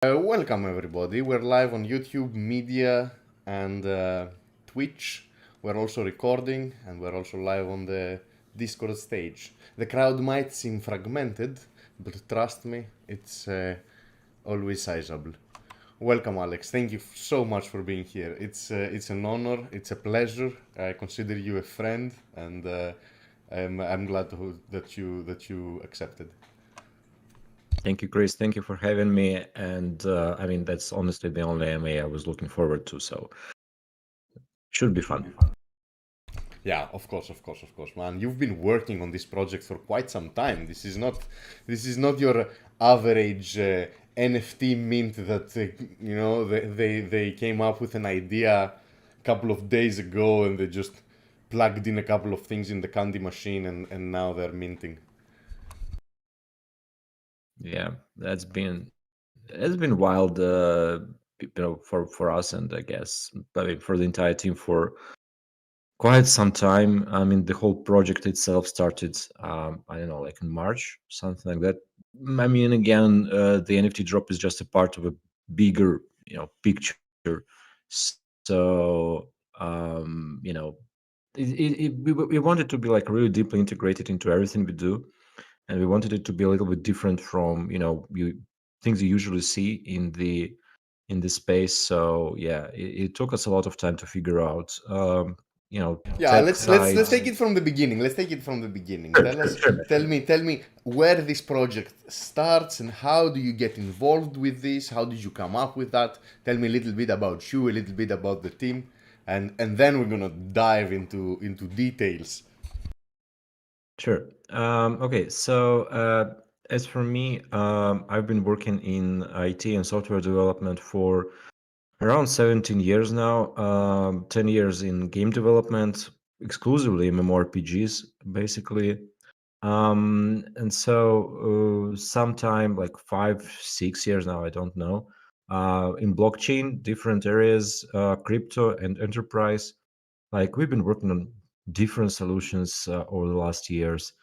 Welcome everybody. We're live on YouTube, Media, and Twitch. We're also recording, and we're also live on the Discord stage. The crowd might seem fragmented, but trust me, it's always sizable. Welcome, Alex. Thank you so much for being here. It's an honor. It's a pleasure. I consider you a friend, and I'm glad that you accepted. Thank you, Chris. Thank you for having me. And I mean, that's honestly the only MA I was looking forward to. So should be fun. Yeah, of course, man. You've been working on this project for quite some time. This is not your average NFT mint that they came up with an idea a couple of days ago and they just plugged in a couple of things in the candy machine and now they're minting. Yeah, it's been wild, for us, and I mean for the entire team for quite some time. I mean, the whole project itself started, I don't know, like in March, something like that. I mean, again, the NFT drop is just a part of a bigger, picture. So, we wanted to be like really deeply integrated into everything we do, and we wanted it to be a little bit different from things you usually see in the space. So yeah, it took us a lot of time to figure out, Yeah, tech let's sides. take it from the beginning. Let's take it from the beginning. Sure, Tell sure, us, sure, man. tell me where this project starts and how do you get involved with this? How did you come up with that? Tell me a little bit about you, a little bit about the team, and then we're gonna dive into details. Sure. Okay, so as for me, I've been working in IT and software development for around 17 years now. 10 years in game development, exclusively MMORPGs, basically. And so sometime like 5 6 years now, I don't know, in blockchain, different areas, crypto and enterprise. Like we've been working on different solutions over the last years.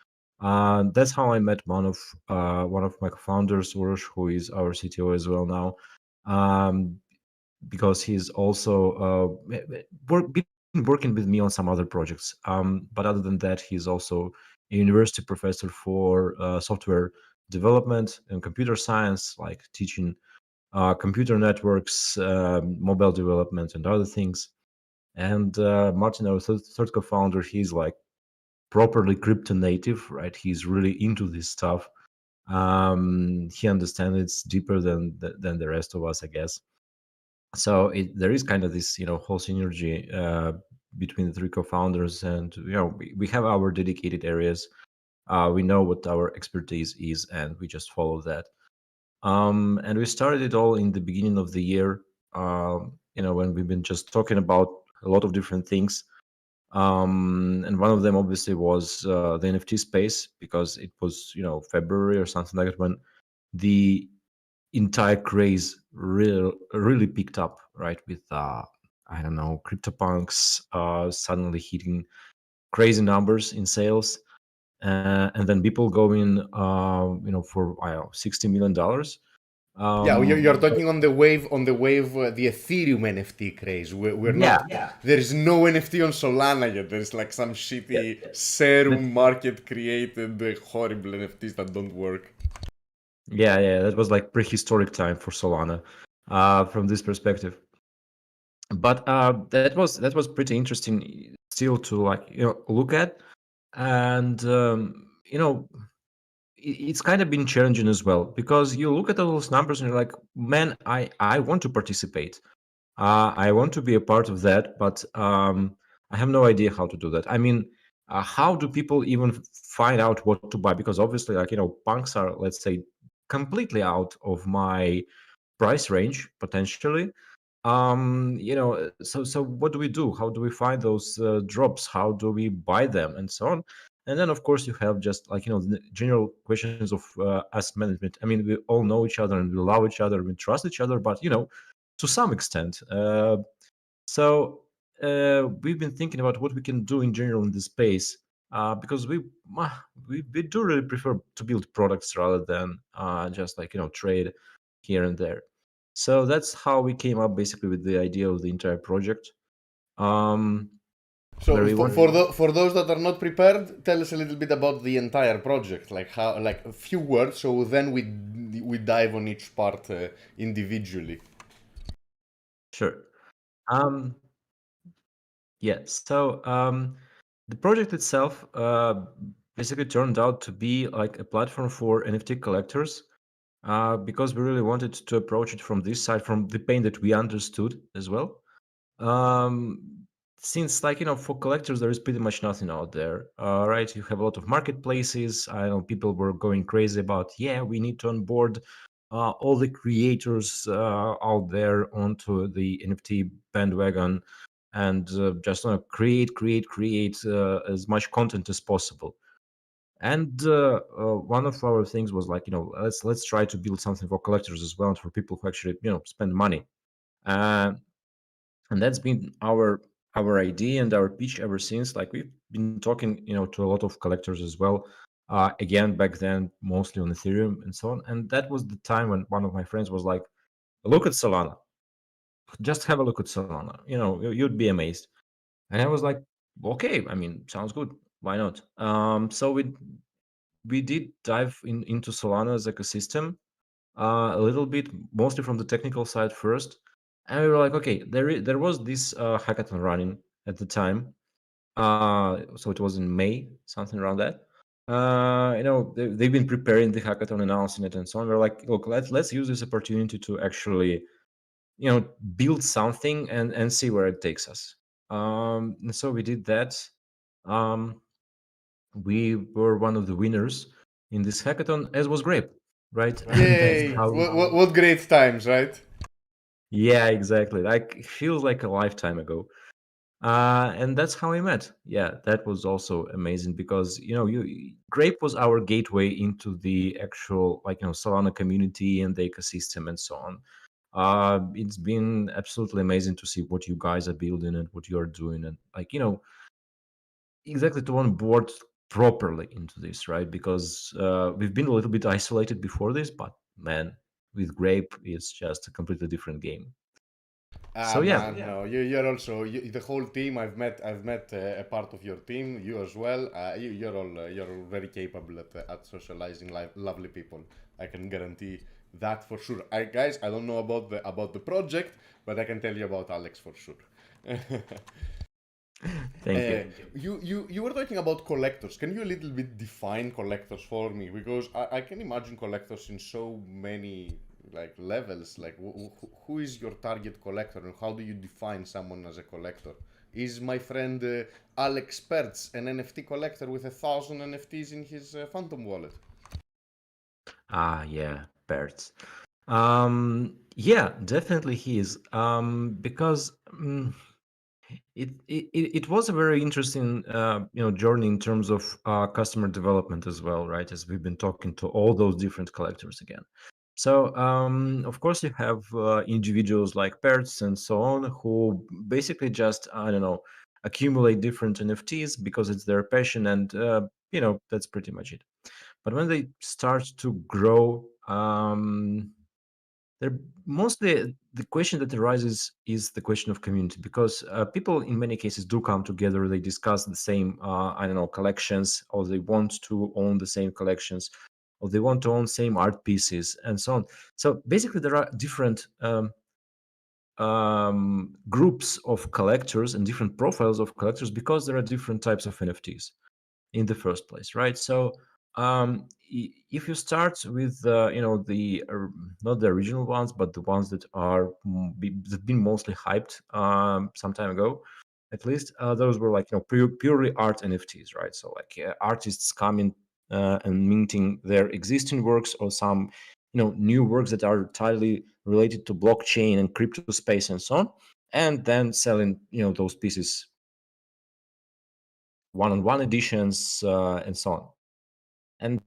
That's how I met one of my co-founders, Urosh, who is our CTO as well now, um, because he's also been working with me on some other projects. But other than that, he's also a university professor for software development and computer science, like teaching computer networks, mobile development, and other things. And Martin, our third co-founder, he's like properly crypto native, right? He's really into this stuff. He understands it deeper than the rest of us, I guess. So there is kind of this, whole synergy between the three co-founders, and we have our dedicated areas. We know what our expertise is, and we just follow that. And we started it all in the beginning of the year. When we've been just talking about a lot of different things. And one of them obviously was the NFT space, because it was February or something like that when the entire craze really picked up, right? With I don't know, CryptoPunks suddenly hitting crazy numbers in sales, and then people going for I don't know, $60 million. Yeah, you're But talking on the wave, the Ethereum NFT craze. We're yeah, not. There is no NFT on Solana yet. There's like some yeah, shitty serum that- market created horrible NFTs that don't work. yeah, that was like prehistoric time for Solana, from this perspective. But that was pretty interesting still to like look at. And it's kind of been challenging as well, because you look at all those numbers and you're like, man, I want to participate. I want to be a part of that, but I have no idea how to do that. I mean, how do people even find out what to buy? Because obviously, like punks are, let's say, completely out of my price range potentially. So what do we do? How do we find those drops? How do we buy them, and so on? And then of course you have just like the general questions of asset management. I mean, we all know each other and we love each other, we trust each other, but to some extent. So we've been thinking about what we can do in general in this space, because we do really prefer to build products rather than just like trade here and there. So that's how we came up basically with the idea of the entire project. Um, So where we want. for those that are not prepared, tell us a little bit about the entire project, like how, like a few words. So then we dive on each part individually. Sure. Um, yeah. So the project itself basically turned out to be like a platform for NFT collectors, because we really wanted to approach it from this side, from the pain that we understood as well. Um, since, like, for collectors, there is pretty much nothing out there, right? You have a lot of marketplaces. I know people were going crazy about, yeah, we need to onboard all the creators out there onto the NFT bandwagon, and just create as much content as possible. And one of our things was like, let's try to build something for collectors as well, and for people who actually spend money. Uh, and that's been our idea and our pitch ever since. Like, we've been talking to a lot of collectors as well, again, back then mostly on Ethereum and so on. And that was the time when one of my friends was like, look at Solana, just have a look at Solana, you'd be amazed. And I was like, okay, I mean, sounds good, why not? So we did dive into Solana's ecosystem a little bit, mostly from the technical side first. And we were like, okay, there was this hackathon running at the time. So it was in May, something around that. They've been preparing the hackathon, announcing it, and so on. We're like, look, let's use this opportunity to actually, build something and see where it takes us. And so we did that. Um, we were one of the winners in this hackathon, as was Grape, right? And that's Yay! how. What great times, right? Yeah, exactly. Like, it feels like a lifetime ago. And that's how we met. Yeah, that was also amazing because Grape was our gateway into the actual, like, Solana community and the ecosystem and so on. It's been absolutely amazing to see what you guys are building and what you are doing, and, like, exactly, to on board properly into this, right? Because we've been a little bit isolated before this, but man, with Grape, it's just a completely different game. Ah So yeah. man, no, you're also the whole team. I've met a part of your team. You as well. You're all very capable at socializing lovely people. I can guarantee that for sure. Guys, I don't know about the project, but I can tell you about Alex for sure. Thank you. You were talking about collectors. Can you a little bit define collectors for me? Because I can imagine collectors in so many like levels. Like who is your target collector, and how do you define someone as a collector? Is my friend Alex Pertz an NFT collector with 1,000 NFTs in his Phantom wallet? Yeah, Bert's. Yeah, definitely he is. Because it was a very interesting journey in terms of customer development as well, right? As we've been talking to all those different collectors again. So of course you have individuals like Perts and so on, who basically just, I don't know, accumulate different NFTs because it's their passion, and that's pretty much it. But when they start to grow, they're mostly, the question that arises is the question of community, because people in many cases do come together, they discuss the same, I don't know, collections, or they want to own the same collections, or they want to own same art pieces and so on. So basically there are different groups of collectors and different profiles of collectors, because there are different types of NFTs in the first place, right? So if you start with the not the original ones, but the ones that are that been mostly hyped some time ago, at least those were like purely art NFTs, right? So like artists coming and minting their existing works, or some new works that are entirely related to blockchain and crypto space and so on, and then selling those pieces, one-on-one editions, and so on. And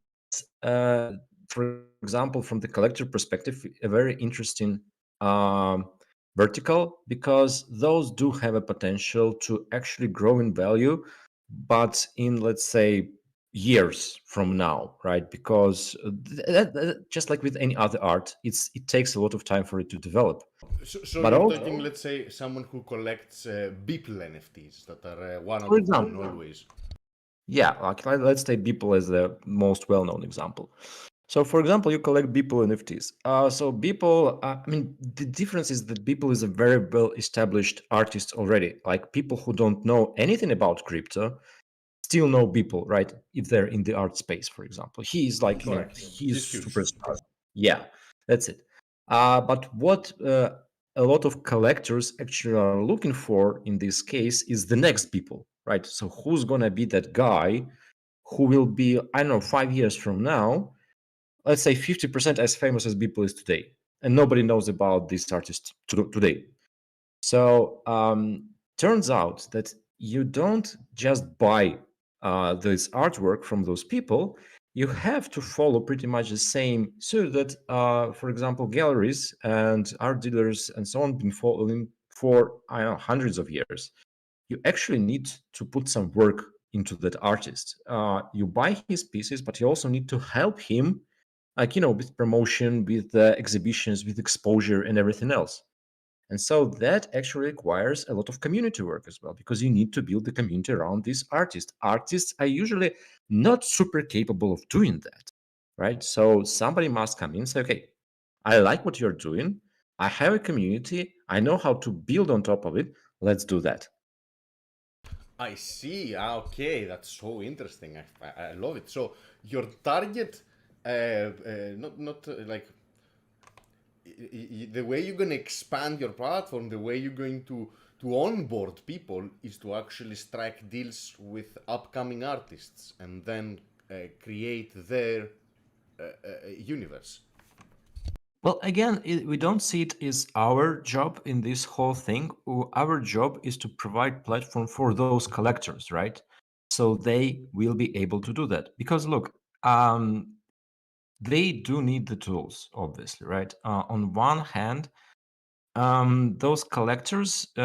for example, from the collector perspective, a very interesting um, vertical, because those do have a potential to actually grow in value, but in, let's say, years from now, right? Because just like with any other art, it takes a lot of time for it to develop. So But you're also, talking, let's say, someone who collects Beeple NFTs that are one out for of one example, always. yeah, like let's take Beeple as the most well-known example. So, for example, you collect Beeple NFTs. So Beeple, I mean, the difference is that Beeple is a very well-established artist already. Like people who don't know anything about crypto still know Beeple, right? If they're in the art space, for example, he's like, Correct. he's He's huge. superstar. Yeah, that's it. But what a lot of collectors actually are looking for in this case is the next Beeple, right? So who's gonna be that guy who will be, I don't know, 5 years from now, let's say 50% as famous as Beeple is today, and nobody knows about this artist today. So turns out that you don't just buy this artwork from those people. You have to follow pretty much the same suit that, for example, galleries and art dealers and so on been following for, I don't know, hundreds of years. You actually need to put some work into that artist. You buy his pieces, but you also need to help him, like, with promotion, with exhibitions, with exposure, and everything else. And so that actually requires a lot of community work as well, because you need to build the community around this artist. Artists are usually not super capable of doing that, right? So somebody must come in and say, okay, I like what you're doing. I have a community. I know how to build on top of it. Let's do that. I see. Okay, that's so interesting. I love it. So your target, not like the way you're gonna expand your platform, the way you're going to onboard people is to actually strike deals with upcoming artists and then create their universe. Well, again, we don't see it as our job in this whole thing. Our job is to provide platform for those collectors, right? So they will be able to do that. Because look, they do need the tools, obviously, right? On one hand, those collectors, they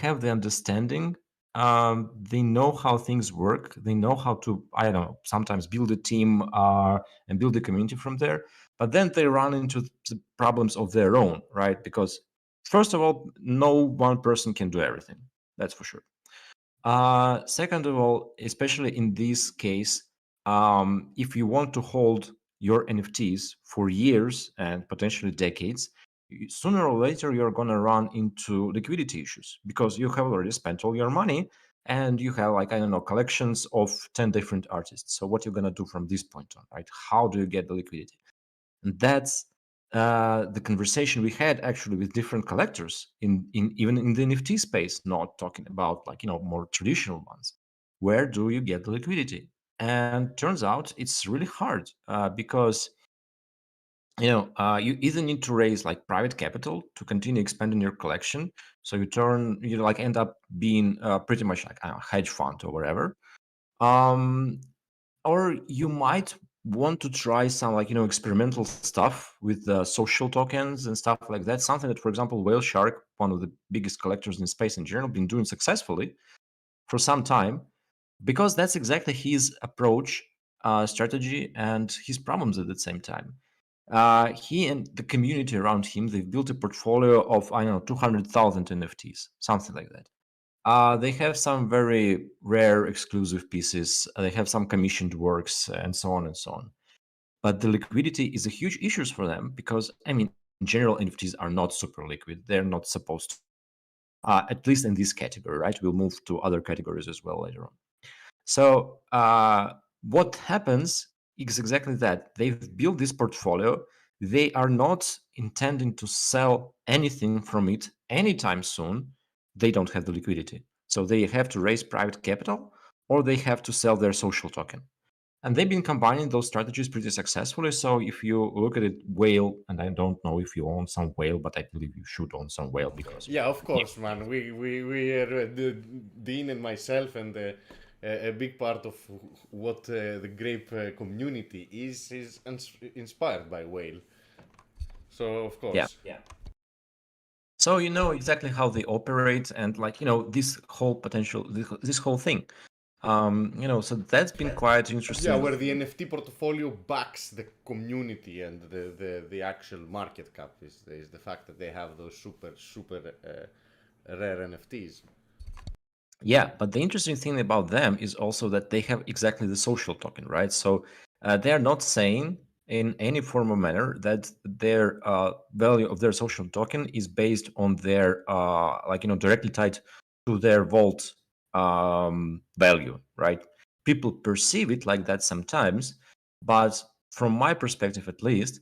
have the understanding. They know how things work. They know how to, I don't know, sometimes build a team and build a community from there. But then they run into the problems of their own, right? Because first of all, no one person can do everything. That's for sure. Second of all, especially in this case, if you want to hold your NFTs for years and potentially decades, sooner or later you're going to run into liquidity issues because you have already spent all your money and you have, like, I don't know, collections of 10 different artists. So what you're going to do from this point on, right? How do you get the liquidity? And that's the conversation we had actually with different collectors in even in the NFT space, not talking about, like, more traditional ones. Where do you get the liquidity? And turns out it's really hard because you either need to raise like private capital to continue expanding your collection, so you like end up being pretty much like, I don't know, hedge fund or whatever. Um, or you might want to try some, like, experimental stuff with social tokens and stuff like that. Something that, for example, Whale Shark, one of the biggest collectors in space in general, been doing successfully for some time, because that's exactly his approach, strategy, and his problems at the same time. He and the community around him, they've built a portfolio of, I don't know, 200,000 NFTs, something like that. They have some very rare exclusive pieces. They have some commissioned works and so on and so on. But the liquidity is a huge issue for them because, I mean, in general, NFTs are not super liquid. They're not supposed to, at least in this category, right? We'll move to other categories as well later on. So what happens is exactly that. They've built this portfolio. They are not intending to sell anything from it anytime soon. They don't have the liquidity. So they have to raise private capital or they have to sell their social token. And they've been combining those strategies pretty successfully. So if you look at it, Whale, and I don't know if you own some Whale, but I believe you should own some Whale because Yeah, of course, man. We are Dean and myself, and a big part of what the Grape community is inspired by Whale. So of yeah. course, So you know exactly how they operate and, like, this whole potential, this whole thing. So that's been quite interesting. Yeah, where the NFT portfolio backs the community and the actual market cap is the fact that they have those super rare NFTs. Yeah, but the interesting thing about them is also that they have exactly the social token, right? So they are not saying in any form or manner that their value of their social token is based on their directly tied to their vault value, right? People perceive it like that sometimes, but from my perspective at least,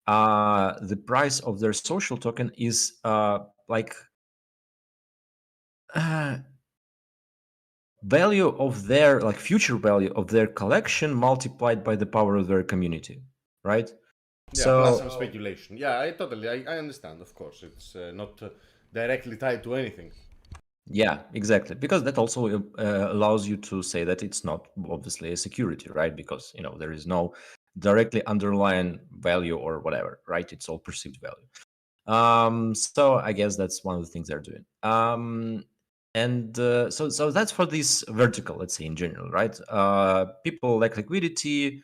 the price of their social token is uh, value of their future value of their collection multiplied by the power of their community, right? Yeah, plus some So speculation. Yeah, I understand. Of course, it's not directly tied to anything. yeah, exactly, because that also allows you to say that it's not obviously a security, right? Because there is no directly underlying value or whatever, right? It's all perceived value. So I guess that's one of the things they're doing. And so that's for this vertical, let's say, in general, right? People like liquidity.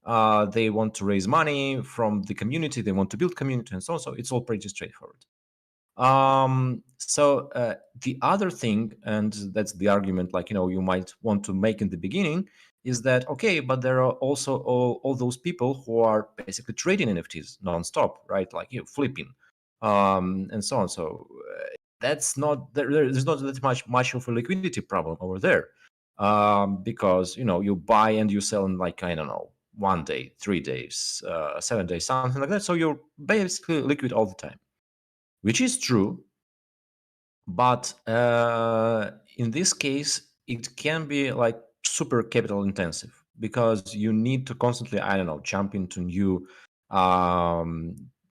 They want to raise money from the community. They want to build community and so on. So it's all pretty straightforward. So the other thing, and that's the argument, you might want to make in the beginning, is that okay, but there are also all those people who are basically trading NFTs nonstop, right? Like flipping, and so on. So that's not there's not that much of a liquidity problem over there, because you buy and you sell in I don't know 1 day, 3 days, 7 days, something like that. So you're basically liquid all the time, which is true, but in this case it can be super capital intensive because you need to constantly, I don't know, jump into new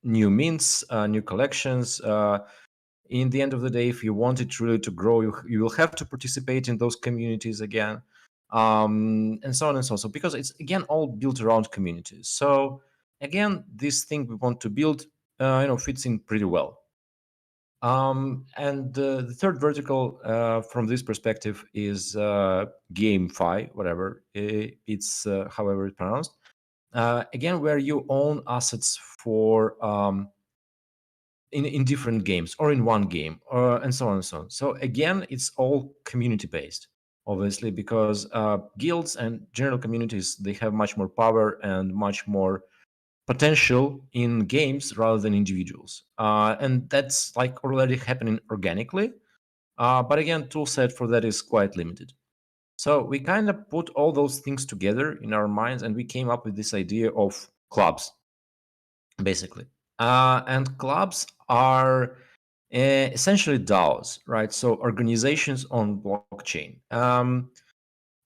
mints, new collections. In the end of the day, if you want it really to grow, you will have to participate in those communities again, and so on and so on. So because it's again all built around communities. So again, this thing we want to build fits in pretty well. And the third vertical, from this perspective, is GameFi, whatever it's however it's pronounced. Again, where you own assets for in different games or in one game, and so on and so on. So again, it's all community based, obviously, because guilds and general communities, they have much more power and much more potential in games rather than individuals, and that's already happening organically, but again, tool set for that is quite limited. So we kind of put all those things together in our minds and we came up with this idea of clubs, basically. And clubs are essentially DAOs, right? So organizations on blockchain.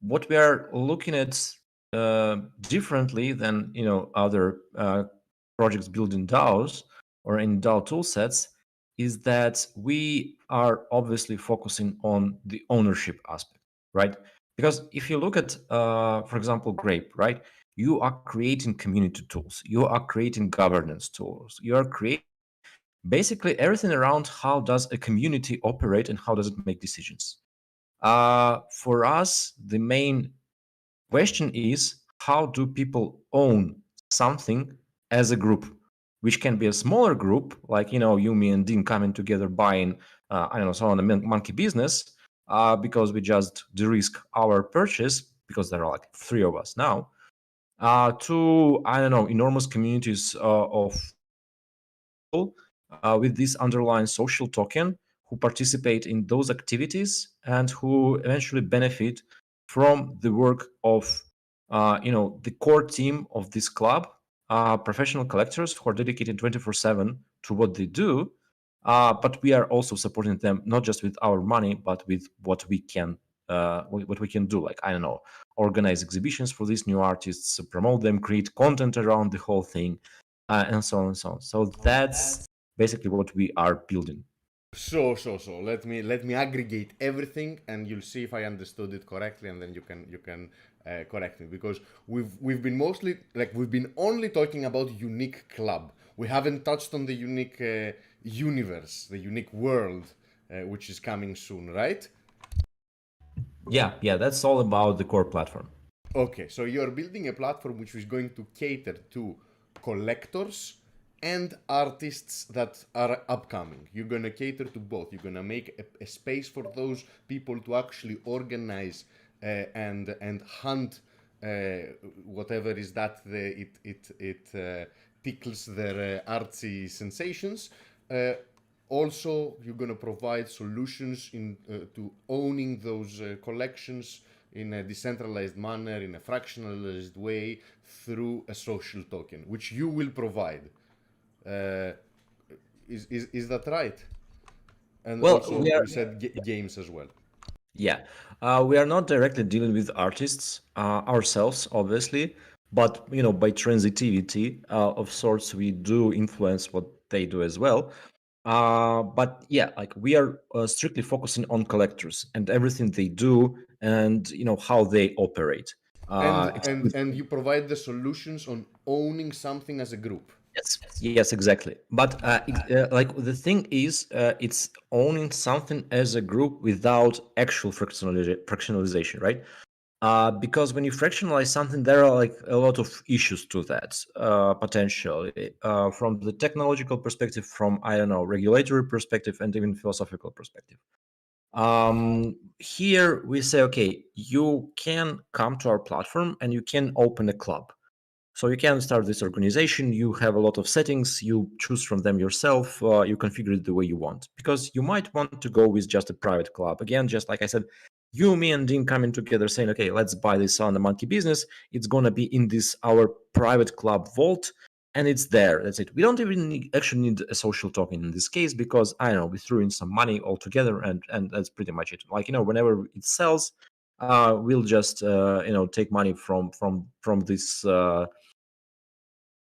What we are looking at differently than other projects building DAOs or in DAO tool sets is that we are obviously focusing on the ownership aspect, right? Because if you look at, for example, Grape, right? You are creating community tools, you are creating governance tools, you are creating basically everything around how does a community operate and how does it make decisions. For us, the main question is how do people own something as a group, which can be a smaller group, like you, me, and Dean coming together buying, I don't know, so on a monkey business, because we just de-risk our purchase because there are three of us now, to I don't know enormous communities of people with this underlying social token who participate in those activities and who eventually benefit from the work of the core team of this club, professional collectors who are dedicated 24/7 to what they do, but we are also supporting them not just with our money but with what we can do, like I don't know, organize exhibitions for these new artists, promote them, create content around the whole thing, and so on and so on. So that's basically what we are building. So. Let me aggregate everything, and you'll see if I understood it correctly, and then you can correct me because we've been mostly we've been only talking about unique club. We haven't touched on the unique universe, the unique world, which is coming soon, right? Yeah, that's all about the core platform. Okay, so you're building a platform which is going to cater to collectors and artists that are upcoming. You're going to cater to both. You're going to make a space for those people to actually organize and hunt whatever is that it tickles their artsy sensations. Also, you're going to provide solutions to owning those collections in a decentralized manner, in a fractionalized way, through a social token, which you will provide. Uh, is that right? And Well, also, you said games as well. yeah, we are not directly dealing with artists ourselves, obviously, but by transitivity of sorts, we do influence what they do as well. But yeah, like we are strictly focusing on collectors and everything they do, and how they operate. And you provide the solutions on owning something as a group. Yes, exactly. But like the thing is, it's owning something as a group without actual fractionalization, right? Because when you fractionalize something, there are like a lot of issues to that potentially, from the technological perspective, from I don't know, regulatory perspective, and even philosophical perspective. Here we say, okay, you can come to our platform and you can open a club. So you can start this organization. You have a lot of settings. You choose from them yourself. You configure it the way you want, because you might want to go with just a private club. Again, just like I said, you, me, and Dean coming together saying, okay, let's buy this on the Monkey Business. It's gonna be in this our private club vault, and it's there. That's it. We don't even actually need a social token in this case, because I don't know, we threw in some money all together, and that's pretty much it. Like whenever it sells, we'll just take money from this.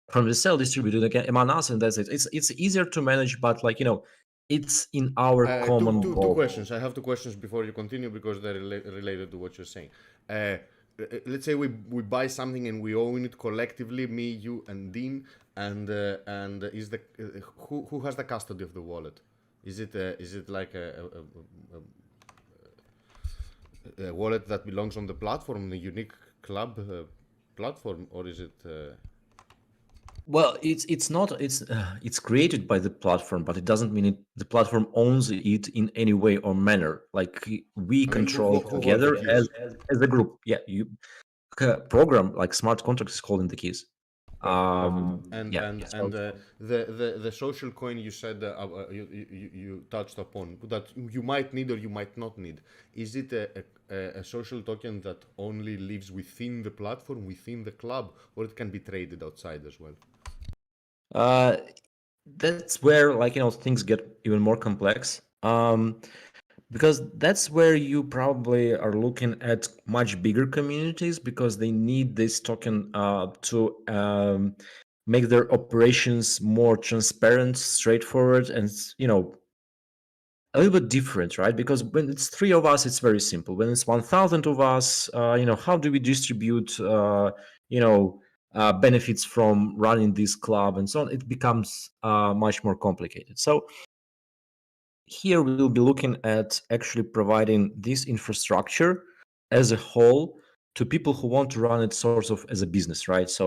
From the cell distributed again among us, and that's it. It's easier to manage, but it's in our common Two vault. questions. I have two questions before you continue because they're related to what you're saying. Let's say we buy something and we own it collectively, me, you, and Dean. And is the who has the custody of the wallet? Is it like a wallet that belongs on the platform, the unique club platform, or is it? Well, it's created by the platform, but it doesn't mean the platform owns it in any way or manner. Like we I mean, control it who holds the together keys? as a group. Yeah, you program like smart contracts is holding the keys. Perfect, perfect. And Yeah. and So and the social coin you said you touched upon that you might need or you might not need. Is it a social token that only lives within the platform, within the club, or it can be traded outside as well? uh, that's where things get even more complex. Because that's where you probably are looking at much bigger communities, because they need this token to make their operations more transparent, straightforward, and a little bit different, right? Because when it's three of us, it's very simple. When it's 1,000 of us, how do we distribute you know benefits from running this club and so on? It becomes much more complicated. So here we'll be looking at actually providing this infrastructure as a whole to people who want to run it sort of as a business, right? So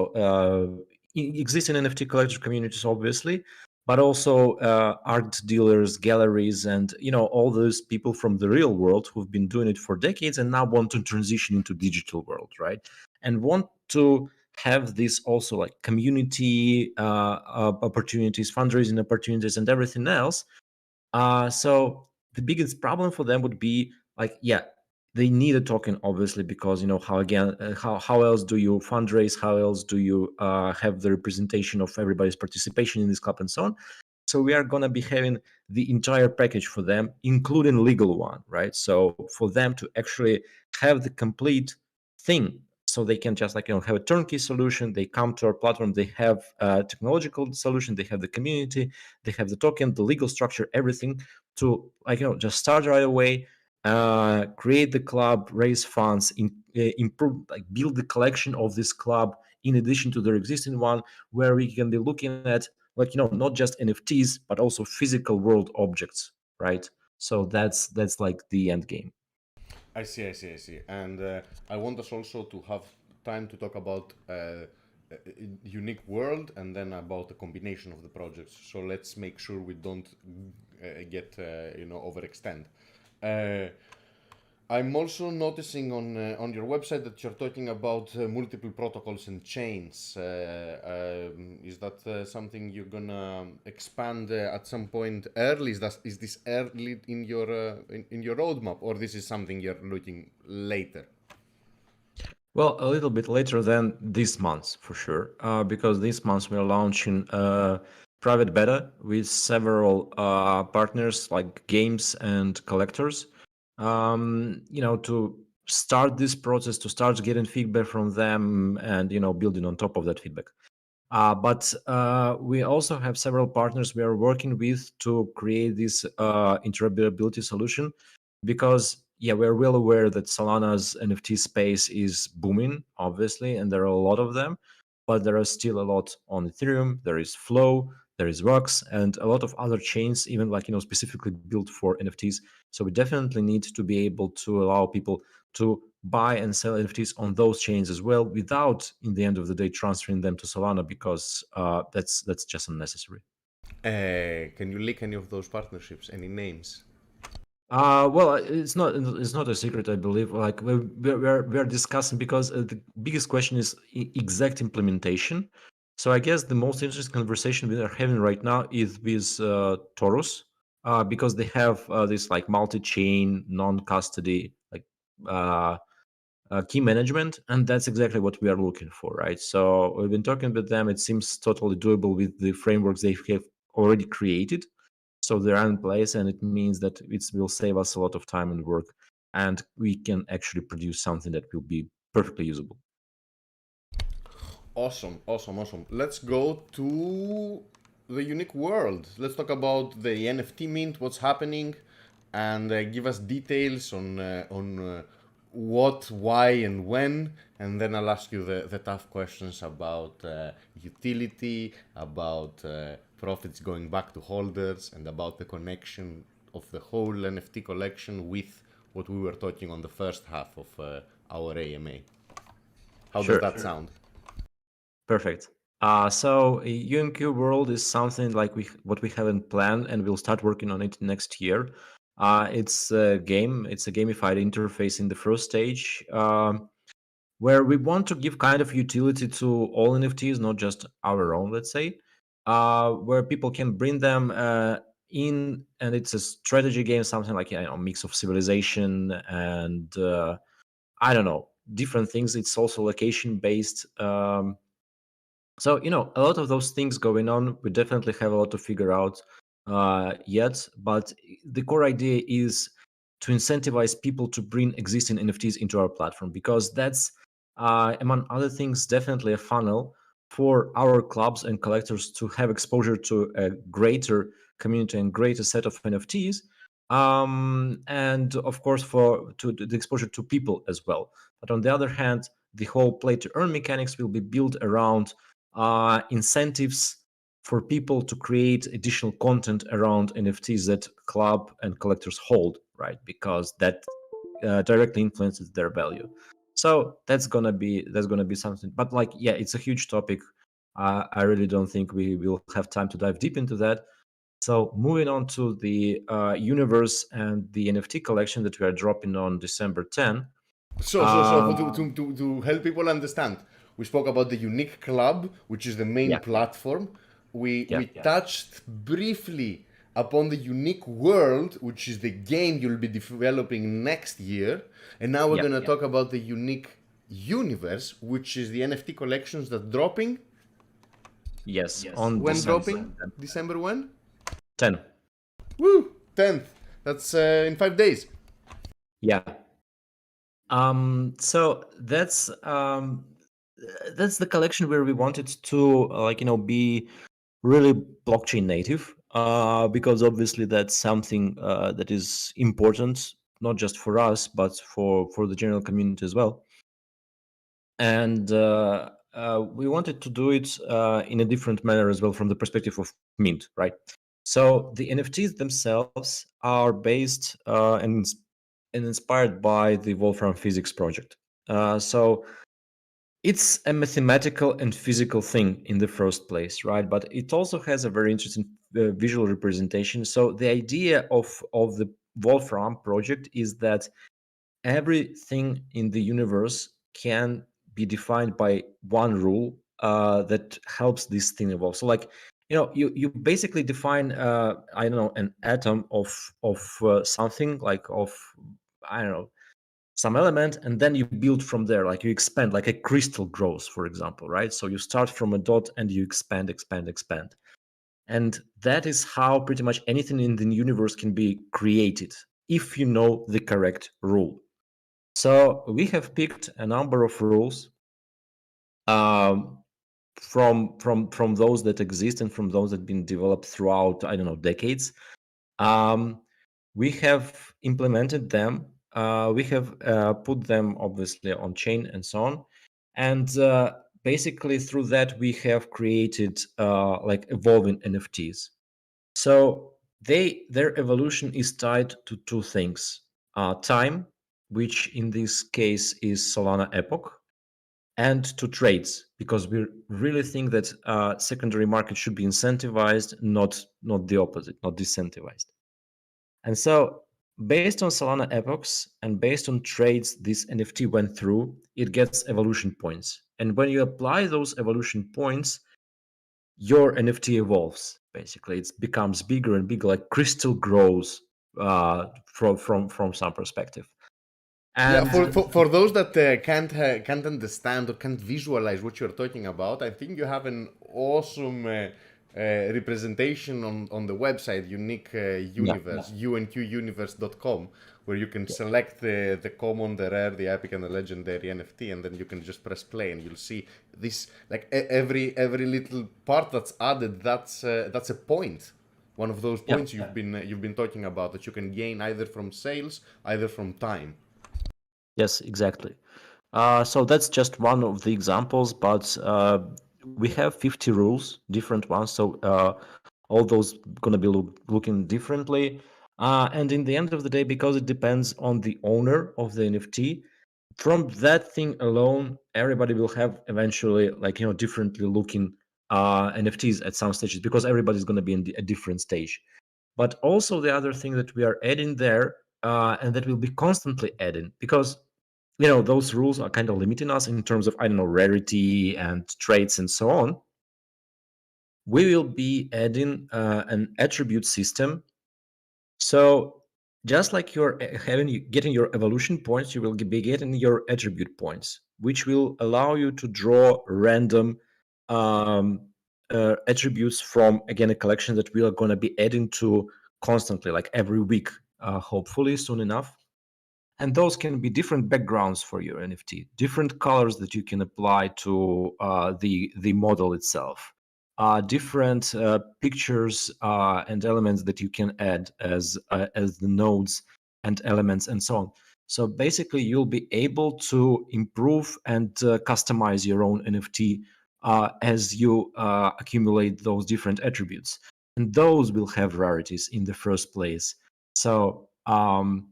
existing NFT collector communities, obviously, but also art dealers, galleries, and all those people from the real world who've been doing it for decades and now want to transition into digital world, right? And want to have this also like community opportunities, fundraising opportunities, and everything else. So the biggest problem for them would be like, yeah, they need a token, obviously, because how again, how else do you fundraise? How else do you have the representation of everybody's participation in this club and so on? So we are gonna be having the entire package for them, including legal one, right? So for them to actually have the complete thing, so they can just have a turnkey solution. They come to our platform, they have a technological solution, they have the community, they have the token, the legal structure, everything to just start right away, create the club, raise funds, improve, like build the collection of this club in addition to their existing one, where we can be looking at not just NFTs but also physical world objects, right? So that's like the end game. I see, I see, I see. And I want us also to have time to talk about Unique World and then about the combination of the projects. So let's make sure we don't get, overextend. Uh, I'm also noticing on your website that you're talking about multiple protocols and chains. Is that something you're gonna expand at some point early? Is this early in your roadmap, or this is something you're looking later? Well, a little bit later than this month for sure, because this month we're launching private beta with several partners like games and collectors. To start this process, to start getting feedback from them, and building on top of that feedback. But we also have several partners we are working with to create this interoperability solution, because yeah, we're well aware that Solana's NFT space is booming, obviously, and there are a lot of them, but there are still a lot on Ethereum. There is Flow, there is Rocks, and a lot of other chains, even like specifically built for NFTs. So we definitely need to be able to allow people to buy and sell NFTs on those chains as well, without, in the end of the day, transferring them to Solana, because that's just unnecessary. Can you leak any of those partnerships? Any names? Well, it's not a secret, I believe. Like we're discussing, because the biggest question is exact implementation. So I guess the most interesting conversation we are having right now is with Taurus, because they have this like multi-chain, non-custody, like uh, key management, and that's exactly what we are looking for, right? So we've been talking with them. It seems totally doable with the frameworks they have already created. So they're in place, and it means that it will save us a lot of time and work, and we can actually produce something that will be perfectly usable. Awesome, awesome, awesome. Let's go to the unique world. Let's talk about the NFT mint, what's happening, and give us details on what, why, and when. And then I'll ask you the tough questions about utility, about profits going back to holders, and about the connection of the whole NFT collection with what we were talking on the first half of our AMA. How does Sure. that sound? Perfect. So UNQ World is something like what we haven't planned, and we'll start working on it next year. It's a game. It's a gamified interface in the first stage, where we want to give kind of utility to all NFTs, not just our own, let's say, where people can bring them in, and it's a strategy game, something like a mix of civilization and I don't know, different things. It's also location based. So a lot of those things going on. We definitely have a lot to figure out yet, but the core idea is to incentivize people to bring existing NFTs into our platform, because that's among other things definitely a funnel for our clubs and collectors to have exposure to a greater community and greater set of NFTs, and of course for to the exposure to people as well. But on the other hand, the whole play to earn mechanics will be built around incentives for people to create additional content around NFTs that club and collectors hold, right? Because that directly influences their value. So that's gonna be something. But like, yeah, it's a huge topic. I really don't think we will have time to dive deep into that. So moving on to the universe and the NFT collection that we are dropping on December 10. So Um, to help people understand, we spoke about the Unique Club, which is the main yeah, platform. We yeah, touched briefly upon the Unique World, which is the game you'll be developing next year, and now we're yeah. gonna talk about the Unique Universe, which is the NFT collections that dropping. Yes, on When December dropping? December when? 10. Woo! 10th. That's in 5 days. Yeah. So that's the collection where we wanted to be really blockchain native, because obviously that's something that is important, not just for us but for the general community as well. And we wanted to do it in a different manner as well, from the perspective of mint, right? So the NFTs themselves are based and and inspired by the Wolfram Physics project. So it's a mathematical and physical thing in the first place, right? But it also has a very interesting visual representation. So the idea of the Wolfram project is that everything in the universe can be defined by one rule that helps this thing evolve. So, like, you basically define I don't know, an atom of something, like of, I don't know, some element, and then you build from there. Like, you expand, like a crystal grows, for example, right? So you start from a dot and you expand, and that is how pretty much anything in the universe can be created if you know the correct rule. So we have picked a number of rules um, from those that exist and from those that have been developed throughout, I don't know, decades. Um, we have implemented them. We have put them obviously on chain and so on, and basically through that we have created like evolving NFTs. So their evolution is tied to two things: time, which in this case is Solana Epoch, and to trades, because we really think that secondary market should be incentivized, not the opposite, not disincentivized. And so based on Solana epochs and based on trades this NFT went through, it gets evolution points. And when you apply those evolution points, your NFT evolves. Basically, it becomes bigger and bigger, like crystal grows from some perspective. Yeah, And for those that can't understand or can't visualize what you're talking about, I think you have an awesome representation on the website Unique yeah, Universe, UNQUniverse.com, where you can select the common, the rare, the epic, and the legendary NFT, and then you can just press play, and you'll see this, like every little part that's added. That's a point. One of those yeah, points you've been talking about that you can gain either from sales, either from time. yes, exactly. So that's just one of the examples, but we have 50 rules, different ones. So all those going to be looking differently. And in the end of the day, because it depends on the owner of the NFT, from that thing alone, everybody will have eventually, like, differently looking NFTs at some stages, because everybody's going to be in a different stage. But also the other thing that we are adding there, and that will be constantly adding, because those rules are kind of limiting us in terms of, I don't know, rarity and traits and so on. We will be adding an attribute system. So just like you're getting your evolution points, you will be getting your attribute points, which will allow you to draw random um, attributes from, again, a collection that we are going to be adding to constantly, like every week, hopefully soon enough. And those can be different backgrounds for your NFT, different colors that you can apply to the model itself, different pictures and elements that you can add as the nodes and elements and so on. So basically, you'll be able to improve and customize your own NFT as you accumulate those different attributes, and those will have rarities in the first place. So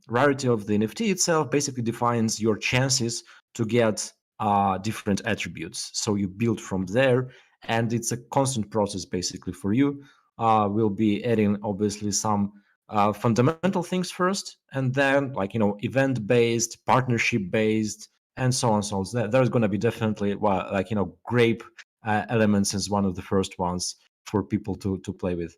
rarity of the NFT itself basically defines your chances to get different attributes. So you build from there, and it's a constant process basically for you. We'll be adding obviously some fundamental things first, and then, like, event-based, partnership-based, and so on. So there's going to be definitely, well, like, Grape elements is one of the first ones for people to play with.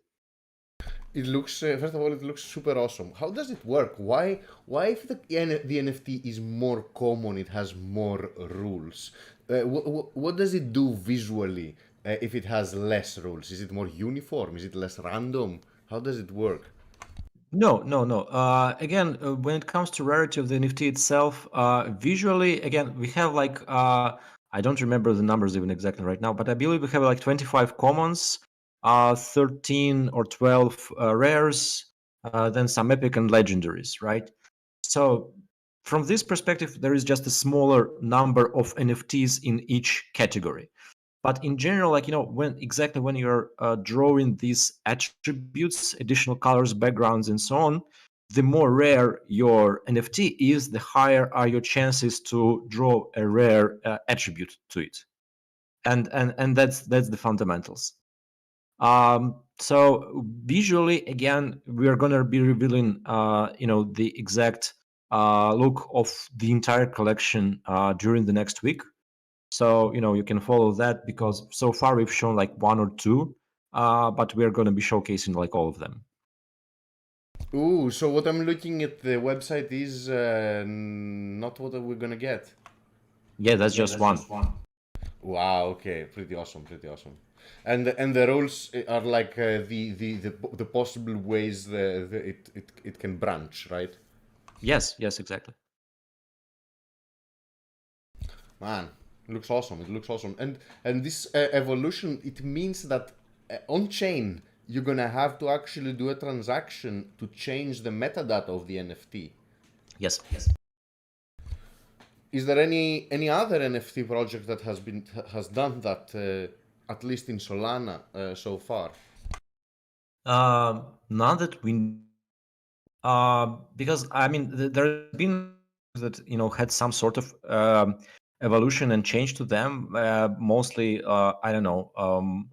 It looks first of all, it looks super awesome. How does it work? Why if the NFT is more common, it has more rules? What does it do visually if it has less rules? Is it more uniform? Is it less random? How does it work? No. Again, when it comes to rarity of the NFT itself, visually, again, we have like I don't remember the numbers even exactly right now, but I believe we have like 25 commons, 13 or 12 rares, then some epic and legendaries, right? So from this perspective, there is just a smaller number of NFTs in each category. But in general, like, when you're drawing these attributes, additional colors, backgrounds, and so on, the more rare your NFT is, the higher are your chances to draw a rare attribute to it. And that's the fundamentals. So visually, again, we are going to be revealing, the exact look of the entire collection during the next week. So, you can follow that, because so far we've shown like one or two, but we're going to be showcasing like all of them. Ooh, so what I'm looking at the website is not what we're gonna get. Yeah, that's just one. Wow. Okay. Pretty awesome. Pretty awesome. And the roles are like the possible ways it can branch, right? Yes, exactly. Man, looks awesome. It looks awesome. And this evolution, it means that on chain you're gonna have to actually do a transaction to change the metadata of the NFT. Yes. Is there any other NFT project that has done that, at least in Solana, so far? None that we, because I mean, there's been that had some sort of evolution and change to them. Mostly, I don't know,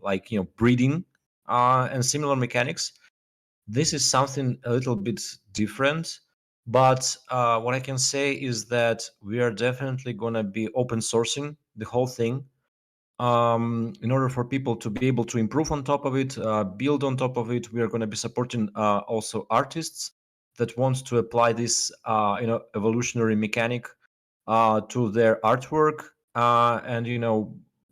like breeding and similar mechanics. This is something a little bit different, but what I can say is that we are definitely gonna be open sourcing the whole thing, in order for people to be able to improve on top of it, build on top of it. We are going to be supporting also artists that want to apply this evolutionary mechanic to their artwork, and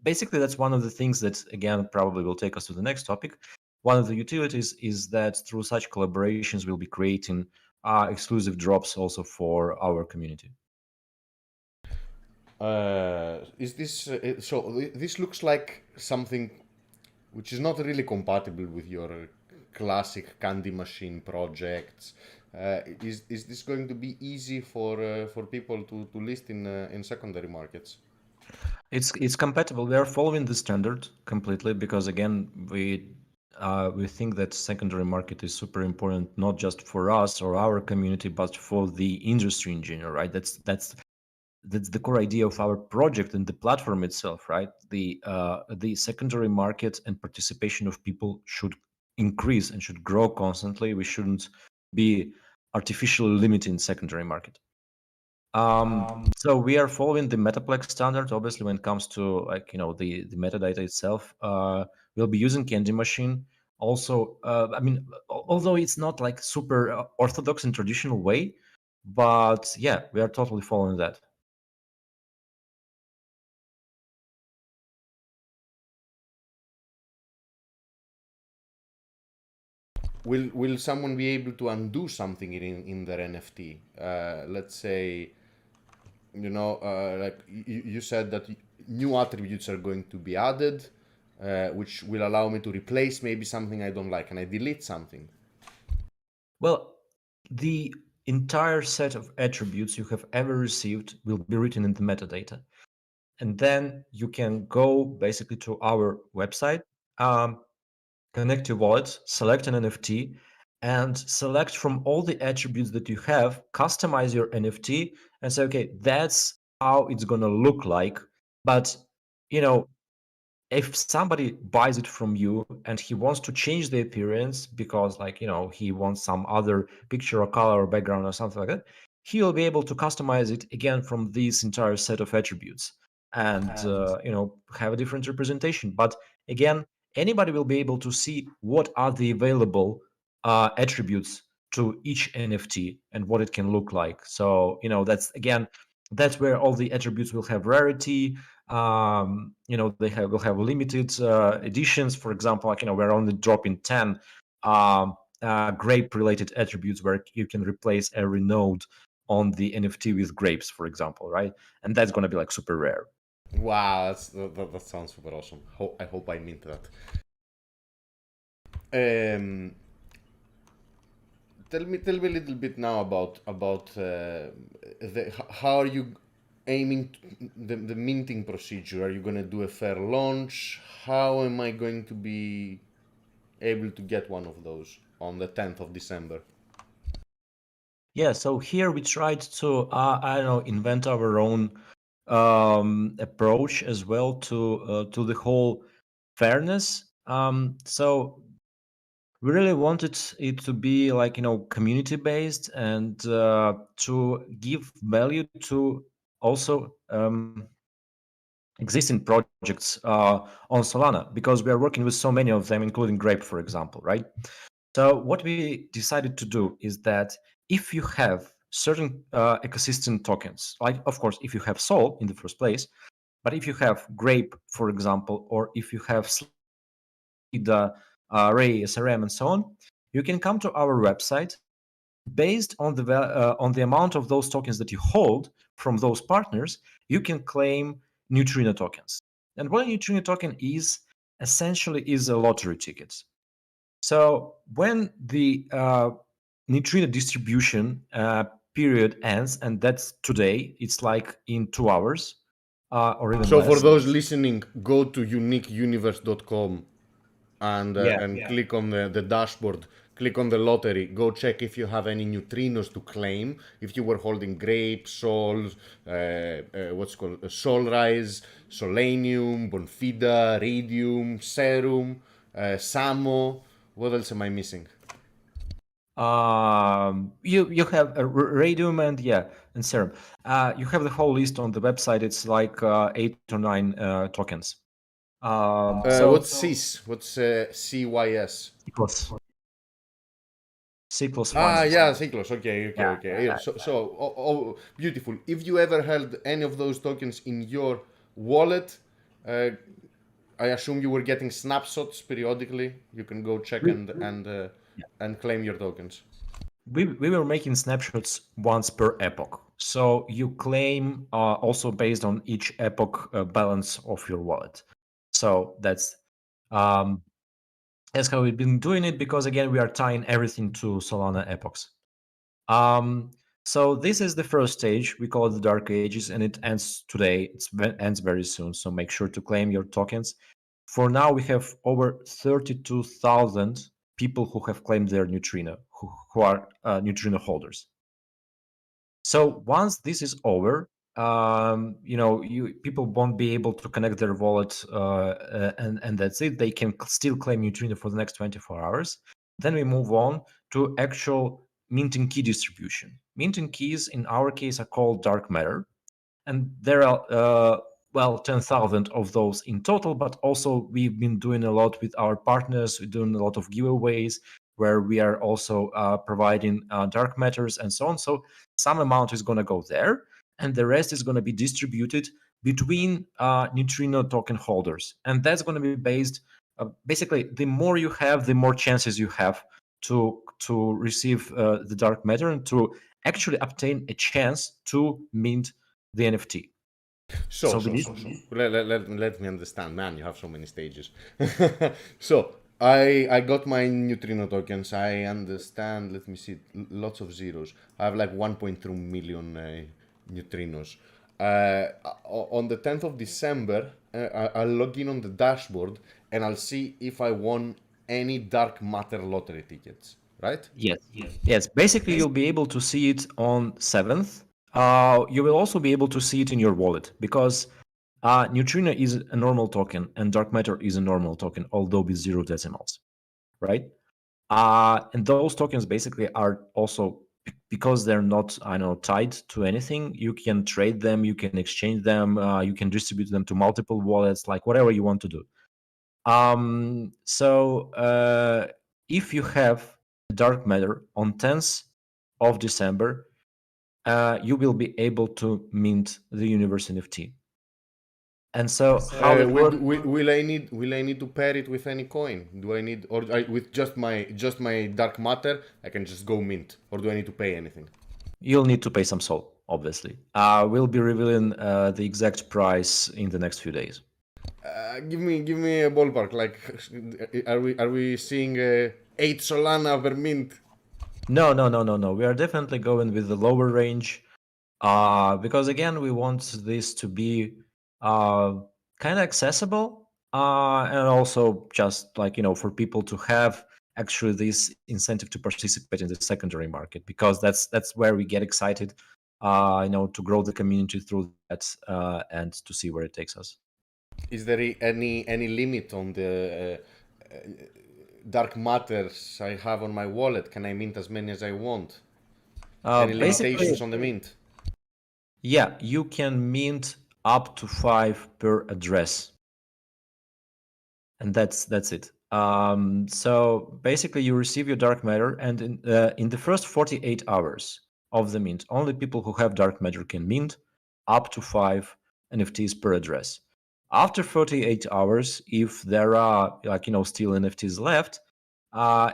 basically that's one of the things that again probably will take us to the next topic. One of the utilities is that through such collaborations we'll be creating exclusive drops also for our community. Is this this looks like something which is not really compatible with your classic candy machine projects. Is this going to be easy for people to list in secondary markets? It's compatible. We are following the standard completely, because again, we think that secondary market is super important, not just for us or our community, but for the industry in general, right? That's the core idea of our project and the platform itself, right? The secondary market and participation of people should increase and should grow constantly. We shouldn't be artificially limiting secondary market. So we are following the Metaplex standard, obviously, when it comes to like the metadata itself. We'll be using Candy Machine. Also, I mean, although it's not like super orthodox and traditional way, but yeah, we are totally following that. Will someone be able to undo something in their NFT? Let's say, like you said that new attributes are going to be added, which will allow me to replace maybe something I don't like, and I delete something. Well, the entire set of attributes you have ever received will be written in the metadata. And then you can go basically to our website, um, connect your wallet, select an NFT, and select from all the attributes that you have, customize your NFT, and say, okay, that's how it's going to look like. But, you know, if somebody buys it from you and he wants to change the appearance because like he wants some other picture or color or background or something like that, he will be able to customize it again from this entire set of attributes and have a different representation. But again, anybody will be able to see what are the available attributes to each NFT and what it can look like. So that's where all the attributes will have rarity. They will have limited editions. For example, like we're only dropping 10 grape related attributes where you can replace every node on the NFT with grapes, for example, right? And that's going to be like super rare. Wow, that sounds super awesome. I hope I mint that. Um, tell me a little bit now about how are you aiming the minting procedure? Are you gonna do a fair launch? How am I going to be able to get one of those on the 10th of December? Yeah, so here we tried to, I don't know, invent our own approach as well to the whole fairness. So we really wanted it to be like, community based and to give value to also existing projects on Solana, because we are working with so many of them, including Grape, for example, right? So what we decided to do is that if you have certain ecosystem tokens, like of course if you have Sol in the first place, but if you have Grape, for example, or if you have SLIDA, Ray, SRM, and so on, you can come to our website. Based on the amount of those tokens that you hold from those partners, you can claim neutrino tokens. And what a neutrino token is essentially is a lottery ticket. So when the neutrino distribution period ends, and that's today, it's like in 2 hours or even So for less. those listening, go to uniqueuniverse.com Yeah, and click on the dashboard, click on the lottery, go check if you have any neutrinos to claim, if you were holding Grape, Sol, what's called Solrise, Solanium, Bonfida, Radium, Serum, Samo. What else am I missing? You have a radium and and serum. You have the whole list on the website. It's like 8 or 9 tokens. What's CIS? What's CYS? C plus Ah, one. yeah, Cyclos. Okay, okay, Yeah, okay. Yeah, beautiful. If you ever held any of those tokens in your wallet, uh, I assume you were getting snapshots periodically. You can go check we and claim your tokens. we were making snapshots once per epoch. So you claim also based on each epoch balance of your wallet. So um, that's how we've been doing it, because again we are tying everything to Solana epochs. Um, so this is the first stage. We call it the Dark Ages, and it ends today. It ends very soon. So make sure to claim your tokens. For now, we have over 32,000 people who have claimed their neutrino, who are neutrino holders. So once this is over, people won't be able to connect their wallet, and that's it. They can still claim neutrino for the next 24 hours. Then we move on to actual minting key distribution. Minting keys, in our case, are called dark matter, and there are 10,000 of those in total. But also we've been doing a lot with our partners. We're doing a lot of giveaways where we are also providing dark matters and so on. So some amount is going to go there, and the rest is going to be distributed between neutrino token holders, and that's going to be based basically, the more you have, the more chances you have to receive the dark matter and to actually obtain a chance to mint the NFT. So, So so, we so, so. Let me understand, man. You have so many stages. So, I got my neutrino tokens. I understand. Let me see. Lots of zeros. I have like 1.3 million neutrinos. On the 10th of December, I'll log in on the dashboard and I'll see if I won any dark matter lottery tickets. Right? yes, basically you'll be able to see it on 7th. You will also be able to see it in your wallet, because neutrino is a normal token and dark matter is a normal token, although with 0 decimals, right? And those tokens basically are also, because they're not, tied to anything. You can trade them, you can exchange them, you can distribute them to multiple wallets, like whatever you want to do. So if you have dark matter on 10th of December, you will be able to mint the Universe NFT. And so how it works? Will I need to pair it with any coin? Do I need with just my dark matter? I can just go mint, or do I need to pay anything? You'll need to pay some Sol, obviously. We'll be revealing the exact price in the next few days. Give me a ballpark. Like, are we seeing 8 Solana per mint? No, no, no, no, no. We are definitely going with the lower range, because again, we want this to be kind of accessible, and also just like for people to have actually this incentive to participate in the secondary market, because that's where we get excited, to grow the community through that, and to see where it takes us. Is there any limit on the dark matters I have on my wallet? Can I mint as many as I want? Any Basically, limitations on the mint? yeah, you can mint up to 5 per address, and that's it. So basically, you receive your dark matter, and in the first 48 hours of the mint, only people who have dark matter can mint up to 5 NFTs per address. After 48 hours, if there are still NFTs left,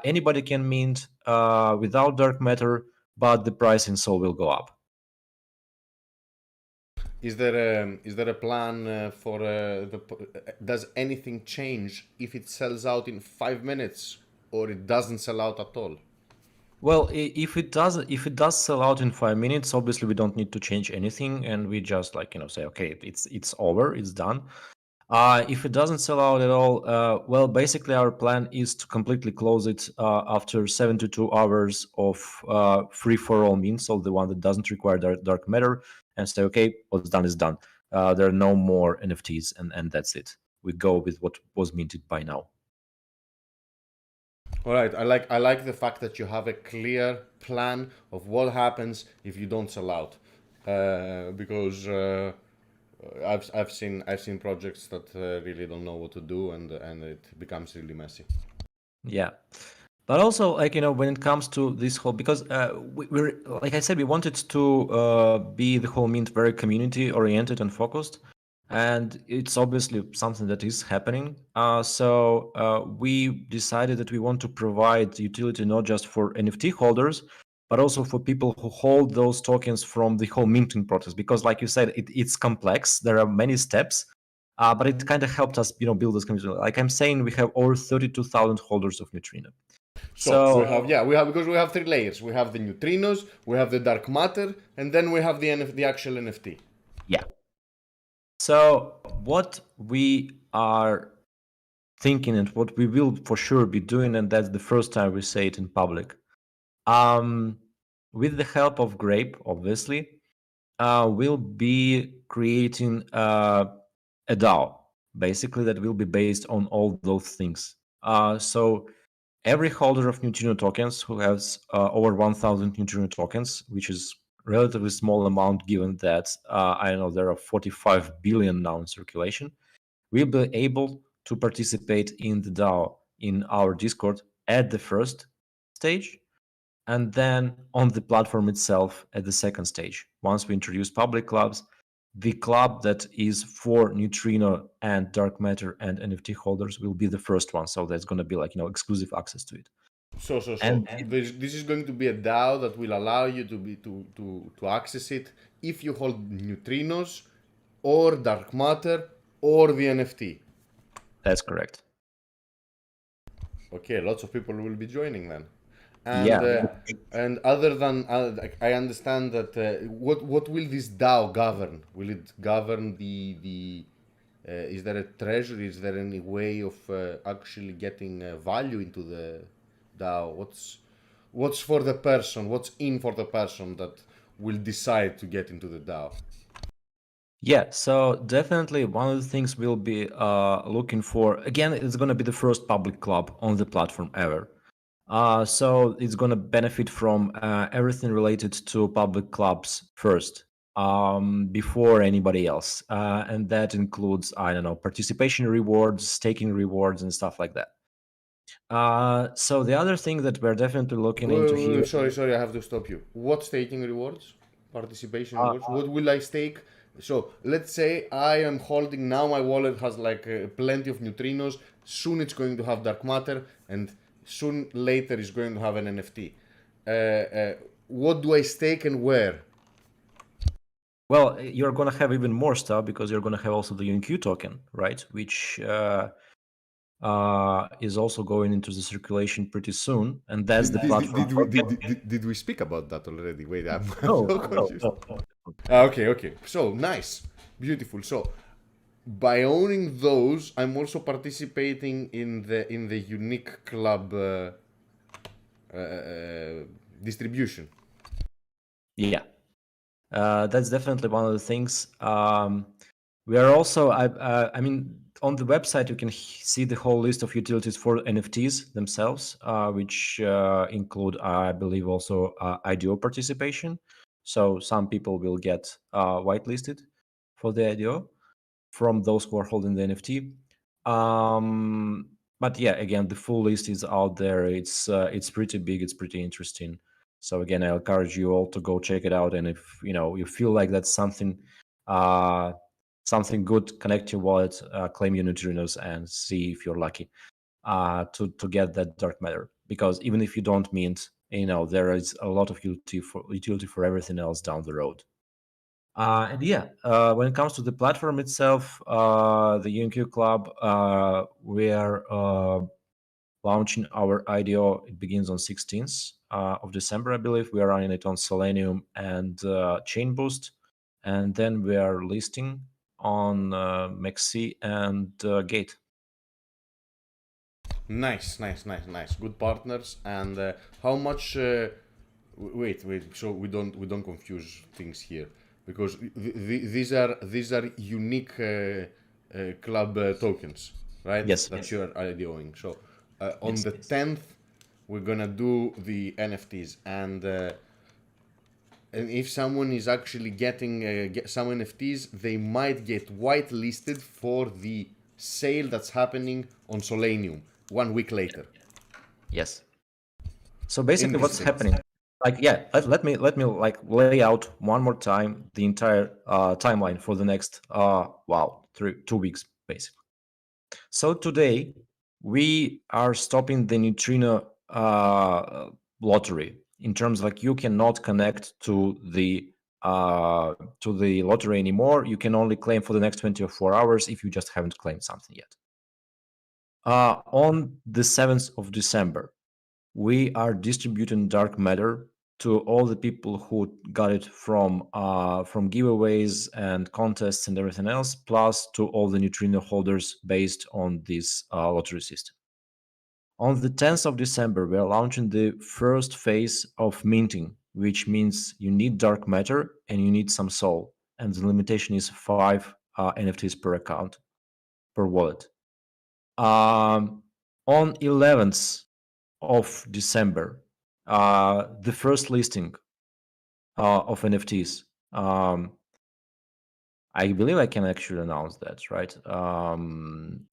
anybody can mint without dark matter, but the price in Sol will go up. Is there a plan for does anything change if it sells out in 5 minutes or it doesn't sell out at all? Well, if it does sell out in 5 minutes, obviously we don't need to change anything, and we just say, okay, it's over, it's done. If it doesn't sell out at all, well, basically our plan is to completely close it after 72 hours of free for all means, so the one that doesn't require dark matter, and say, okay, what's done is done. There are no more NFTs, and that's it. We go with what was minted by now. All right, I like the fact that you have a clear plan of what happens if you don't sell out, because I've seen projects that really don't know what to do, and it becomes really messy. Yeah. But also, when it comes to this whole, because we're, like I said, we wanted to be the whole mint very community oriented and focused, and it's obviously something that is happening. So we decided that we want to provide utility not just for NFT holders, but also for people who hold those tokens from the whole minting process. Because, like you said, it's complex. There are many steps. But it kind of helped us, build this community. Like I'm saying, we have over 32,000 holders of Neutrino. So we So have because we have three layers. We have the neutrinos, we have the dark matter, and then we have the actual NFT. yeah. So what we are thinking and what we will for sure be doing, and that's the first time we say it in public, with the help of Grape, obviously, we'll be creating a DAO, basically, that will be based on all those things. So every holder of Neutrino tokens who has over 1,000 Neutrino tokens, which is relatively small amount given that I don't know, there are 45 billion now in circulation, will be able to participate in the DAO in our Discord at the first stage, and then on the platform itself at the second stage. Once we introduce public clubs, the club that is for Neutrino and dark matter and NFT holders will be the first one. So that's going to be exclusive access to it. So And this is going to be a DAO that will allow you to access it if you hold neutrinos or dark matter or the NFT. that's correct. Okay, lots of people will be joining then. Yeah. And other than I understand that what will this DAO govern? Will it govern the is there a treasury? Is there any way of actually getting value into the DAO? What's for the person? What's in for the person that will decide to get into the DAO? Yeah, so definitely one of the things we'll be looking for, again, it's going to be the first public club on the platform ever. So it's going to benefit from everything related to public clubs first, before anybody else. And that includes, I don't know, participation rewards, staking rewards, and stuff like that. So the other thing that we're definitely looking into here. Sorry, I have to stop you. What staking rewards? Participation uh, rewards? What will I stake? So let's say I am holding now. My wallet has like plenty of neutrinos. Soon it's going to have dark matter, and soon later it's going to have an NFT. What do I stake and where? Well, you're going to have even more stuff because you're going to have also the UNQ token, right? Which is also going into the circulation pretty soon, and that's the platform. Did we speak about that already? Wait, I'm No, so no, confused. no, no. Okay. So nice, beautiful. So by owning those, I'm also participating in the unique club distribution. Yeah, that's definitely one of the things. We are also, I mean, on the website you can see the whole list of utilities for NFTs themselves, which include, I believe, also IDO participation. So some people will get whitelisted for the IDO from those who are holding the NFT. But yeah, again, the full list is out there. It's pretty big. It's pretty interesting. So again, I encourage you all to go check it out. And if you feel like that's uh, something good, connect your wallet, claim your neutrinos, and see if you're lucky to get that dark matter. Because even if you don't mint, there is a lot of utility for everything else down the road. And yeah, when it comes to the platform itself, the UNQ Club, we are launching our IDO. It begins on 16th of December, I believe. We are running it on Selenium and Chain Boost, and then we are listing on Mexi and Gate. Nice. Good partners. And how much? Wait. So we don't confuse things here, because these are unique club tokens, right? Yes. That you are IDOing. So on Yes. the 10th, we're gonna do the NFTs, and if someone is actually getting some NFTs, they might get whitelisted for the sale that's happening on Solanium 1 week later. Yes. So basically, what's Interesting. happening? Like, yeah, let me like lay out one more time the entire timeline for the next 2 weeks basically. So today we are stopping the neutrino lottery in terms like you cannot connect to the lottery anymore. You can only claim for the next 24 hours if you just haven't claimed something yet. On the 7th of December, we are distributing dark matter to all the people who got it from giveaways and contests and everything else, plus to all the neutrino holders based on this lottery system. On the 10th of December, we are launching the first phase of minting, which means you need dark matter and you need some soul, and the limitation is 5 NFTs per account per wallet. On 11th of December, the first listing of NFTs. I believe I can actually announce that, right?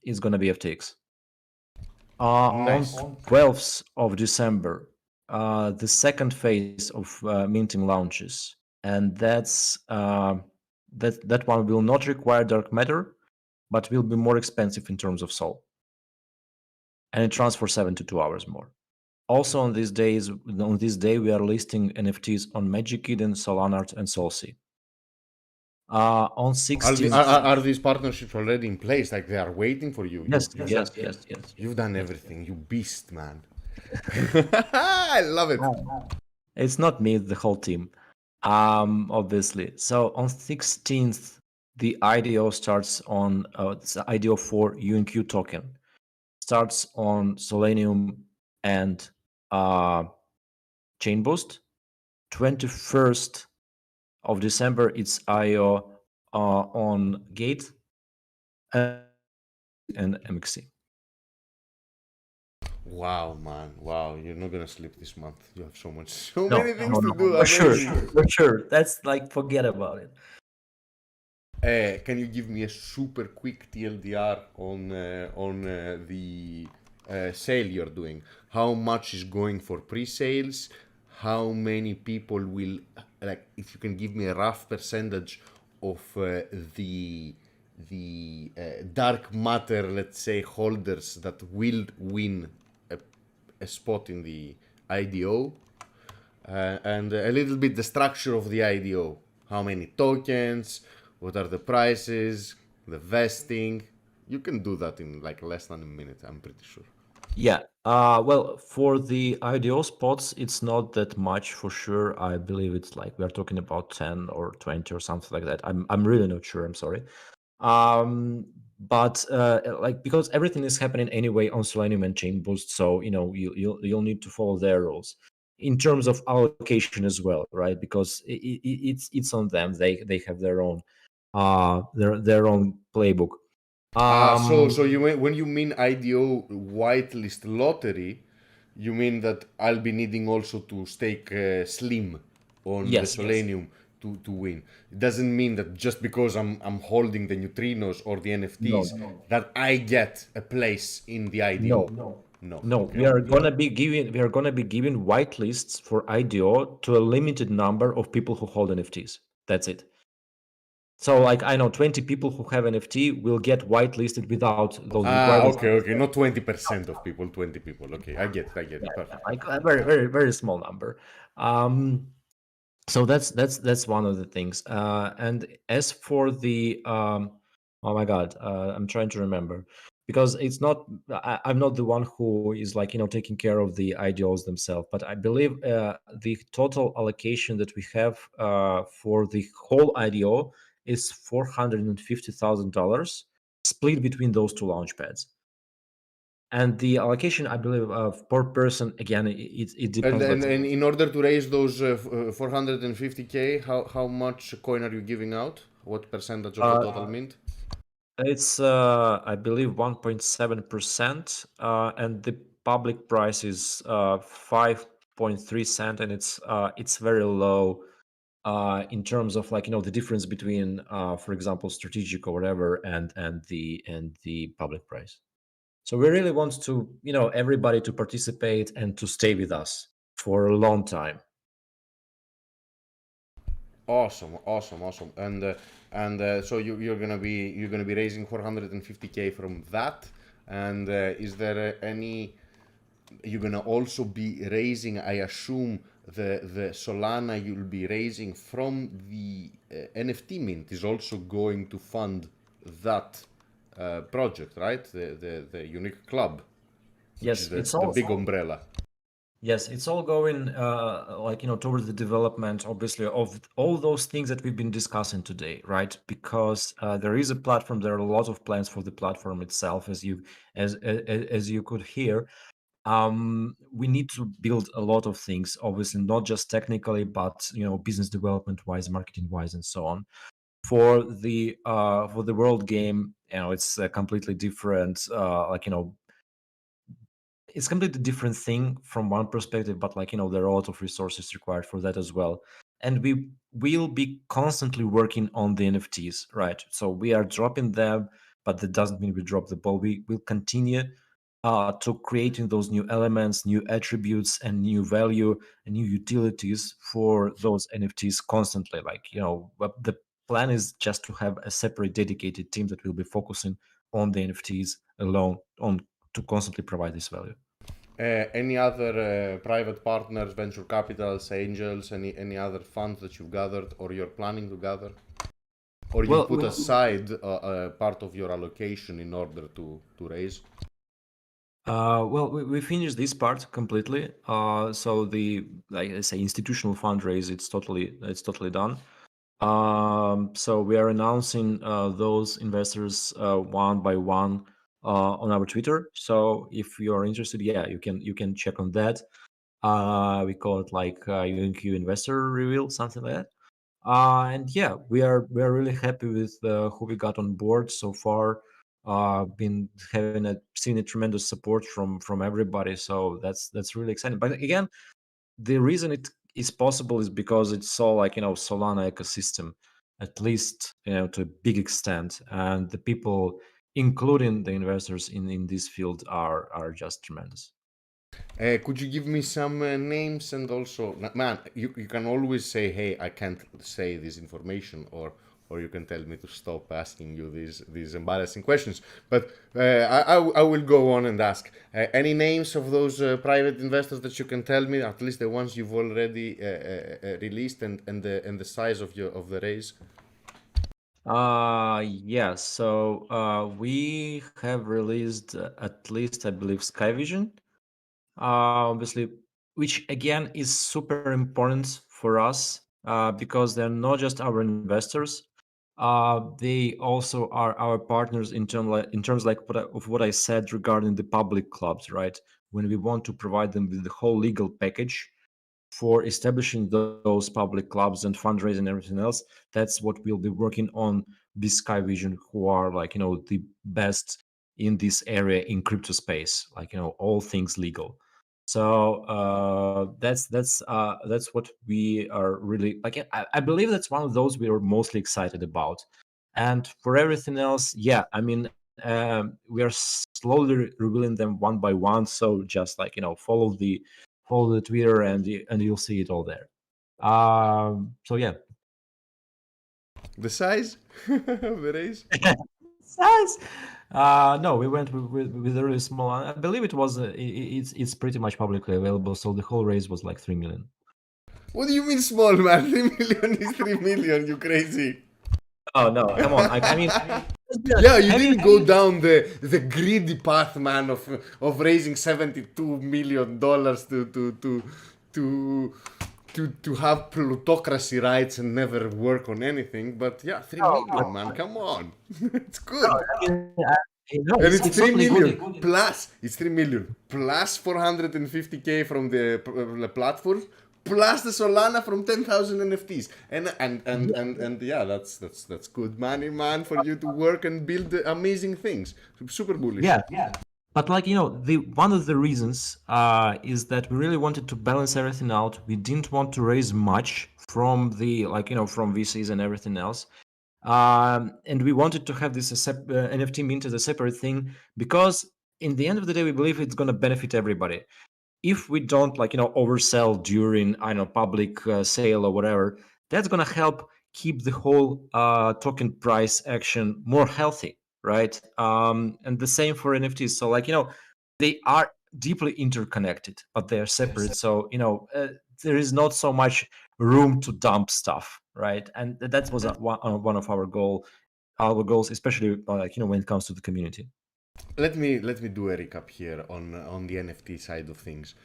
It's going to be FTX. Nice. On 12th of December, the second phase of minting launches, and that one will not require dark matter, but will be more expensive in terms of SOL, and it runs for 72 hours more. Also on this day, we are listing NFTs on Magic Eden, Solanart, and Solsea. On 16th, Are these partnerships already in place? Like they are waiting for you? yes, You've yes, done, yes, yes. you've done everything. You beast, man. I love it. It's not me, it's the whole team, obviously. So on 16th, the IDO starts on it's the IDO for UNQ token starts on Selenium and Chain Boost. 21st of December, it's IO on Gate and MXC. Wow, man. Wow, you're not gonna sleep this month. You have so No, many things to no, do. for sure, Amazing. for sure. That's like forget about it. Can you give me a super quick TLDR on the sale you're doing? How much is going for pre-sales? How many people will, like? If you can give me a rough percentage of the dark matter, let's say, holders that will win a spot in the IDO, and a little bit the structure of the IDO. How many tokens? What are the prices? The vesting? You can do that in like less than a minute, I'm pretty sure. Yeah. Well, for the IDO spots, it's not that much for sure. I believe it's like we're talking about 10 or 20 or something like that. I'm really not sure. I'm sorry. Um, but like because everything is happening anyway on Selenium and Chain Boost, so you'll need to follow their rules in terms of allocation as well, right? Because it's on them. They have their own playbook. So Um, you when you mean IDO whitelist lottery, you mean that I'll be needing also to stake Slim on the yes. Selenium to win. It doesn't mean that just because I'm holding the neutrinos or the NFTs No, that I get a place in the IDO. no, No. no. Okay. We are gonna be giving whitelists for IDO to a limited number of people who hold NFTs. That's it. So like I know 20 people who have NFT will get whitelisted without those requirements. Okay. Not 20% of people, 20 people. Okay, I get it. Yeah, Perfect. like a very small number. Um, so that's one of the things. And as for the oh my god, I'm trying to remember because it's not I'm not the one who is like taking care of the IDOs themselves, but I believe the total allocation that we have for the whole IDO is $450,000 split between those two launch pads. And the allocation, I believe, per person, again, it And, depends, and, but and in order to raise those 450k, how much coin are you giving out? What percentage of the uh, total mint? it's I believe 1.7%, and the public price is 5.3 cent, and it's very low in terms of like the difference between for example strategic or whatever and the public price. So we really want to everybody to participate and to stay with us for a long time. Awesome. And so you're gonna be raising 450k from that. And is there any? You're gonna also be raising, I assume, the Solana you'll be raising from the NFT mint is also going to fund that project, right? The Unique Club, which is Yes, the big umbrella. yes, it's all going like towards the development, obviously, of all those things that we've been discussing today, right? Because there is a platform, there are a lot of plans for the platform itself, as you could hear. We need to build a lot of things, obviously, not just technically, but business development wise, marketing wise, and so on. For the world game, it's a completely different, it's completely different thing from one perspective, but there are a lot of resources required for that as well. And we will be constantly working on the NFTs, right? So we are dropping them, but that doesn't mean we drop the ball. We will continue to creating those new elements, new attributes, and new value and new utilities for those NFTs constantly. But the plan is just to have a separate dedicated team that will be focusing on the NFTs alone on to constantly provide this value. Any other private partners, venture capitals, angels, any other funds that you've gathered or you're planning to gather? Or you've Well, put aside part of your allocation in order to raise? we finished this part completely. So the like I say institutional fundraise, it's totally done. So we are announcing those investors one by one on our Twitter. So if you are interested, yeah, you can check on that. We call it like UNQ Investor Reveal, something like that. And yeah, we are really happy with who we got on board so far. Been having seen a tremendous support from everybody, so that's really exciting. But again, the reason it is possible is because it's all like Solana ecosystem, at least to a big extent, and the people, including the investors in this field, are just tremendous. Could you give me some names and also, man, you can always say, hey, I can't say this information, or you can tell me to stop asking you these embarrassing questions. But I will go on and ask. Any names of those private investors that you can tell me, at least the ones you've already released, and the size of the raise? Yeah, so we have released at least, I believe, Skyvision, obviously, which again is super important for us because they're not just our investors. They also are our partners in terms like of what I said regarding the public clubs, right? When we want to provide them with the whole legal package for establishing those public clubs and fundraising and everything else, that's what we'll be working on with Sky Vision, who are like, the best in this area in crypto space, like, all things legal. So that's what we are really like. I believe that's one of those we are mostly excited about. And for everything else, yeah, I mean, we are slowly revealing them one by one. So just like, follow the Twitter and you'll see it all there. So yeah. The size of the raise? Size. No, we went with a really small. I believe it was. It's pretty much publicly available. So the whole raise was like 3 million. What do you mean small, man? 3 million is 3 million, you crazy. Oh no, come on. I mean, Yeah, you I mean, didn't go down the greedy path, man, of raising $72 million to to have plutocracy rights and never work on anything. But yeah, 3 million, man, come on. It's good. no, And it's it's 3 totally million good. plus, it's 3 million plus 450K from the platform plus the Solana from 10,000 NFTs. And yeah, that's good money, man, for you to work and build amazing things. Super bullish. Yeah. But like, the one of the reasons is that we really wanted to balance everything out. We didn't want to raise much from the like, from VCs and everything else. And we wanted to have this NFT mint as a separate thing because in the end of the day, we believe it's going to benefit everybody. If we don't like, oversell during, I don't know, public sale or whatever, that's going to help keep the whole token price action more healthy, right? And the same for NFTs. So like, they are deeply interconnected, but they are separate. So, there is not so much room to dump stuff, right? And that was one of our goals, especially like, when it comes to the community. Let me do a recap here on the NFT side of things.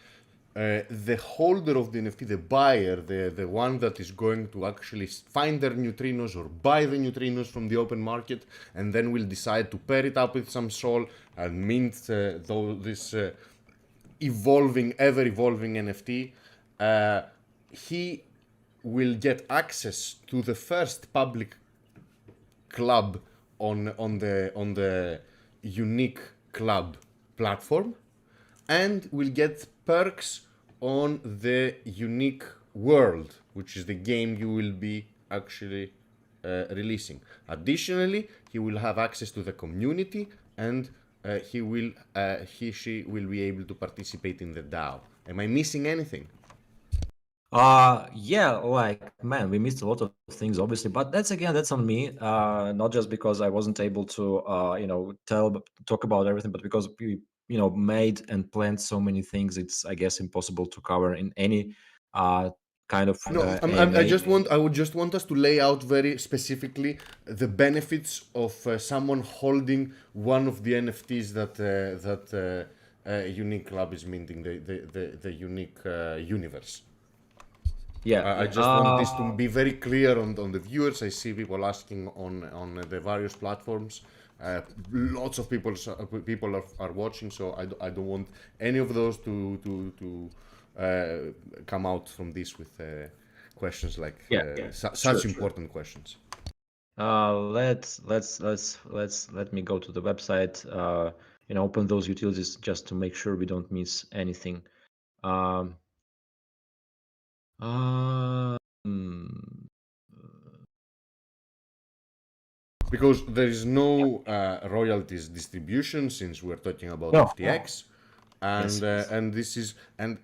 The holder of the NFT, the buyer, the one that is going to actually find their neutrinos or buy the neutrinos from the open market, and then will decide to pair it up with some sol and mint this ever evolving NFT. He will get access to the first public club on the unique club platform, and will get perks on the unique world, which is the game you will be actually releasing. Additionally, he will have access to the community, and she will be able to participate in the DAO. Am I missing anything? Yeah, like man, we missed a lot of things obviously, but that's on me. Not just because I wasn't able to talk about everything, but because we made and planned so many things. It's, I guess, impossible to cover in any uh kind of No, AMA. I would just want us to lay out very specifically the benefits of someone holding one of the NFTs that Unique Club is minting, the Unique Universe. Yeah, I just want this to be very clear on the viewers. I see people asking on the various platforms. Lots of people are watching, so I don't want any of those to come out from this with questions like such sure. important questions. Let me go to the website, open those utilities just to make sure we don't miss anything. Um, hmm. Because there is no royalties distribution, since we're talking about No. FTX, and Yes.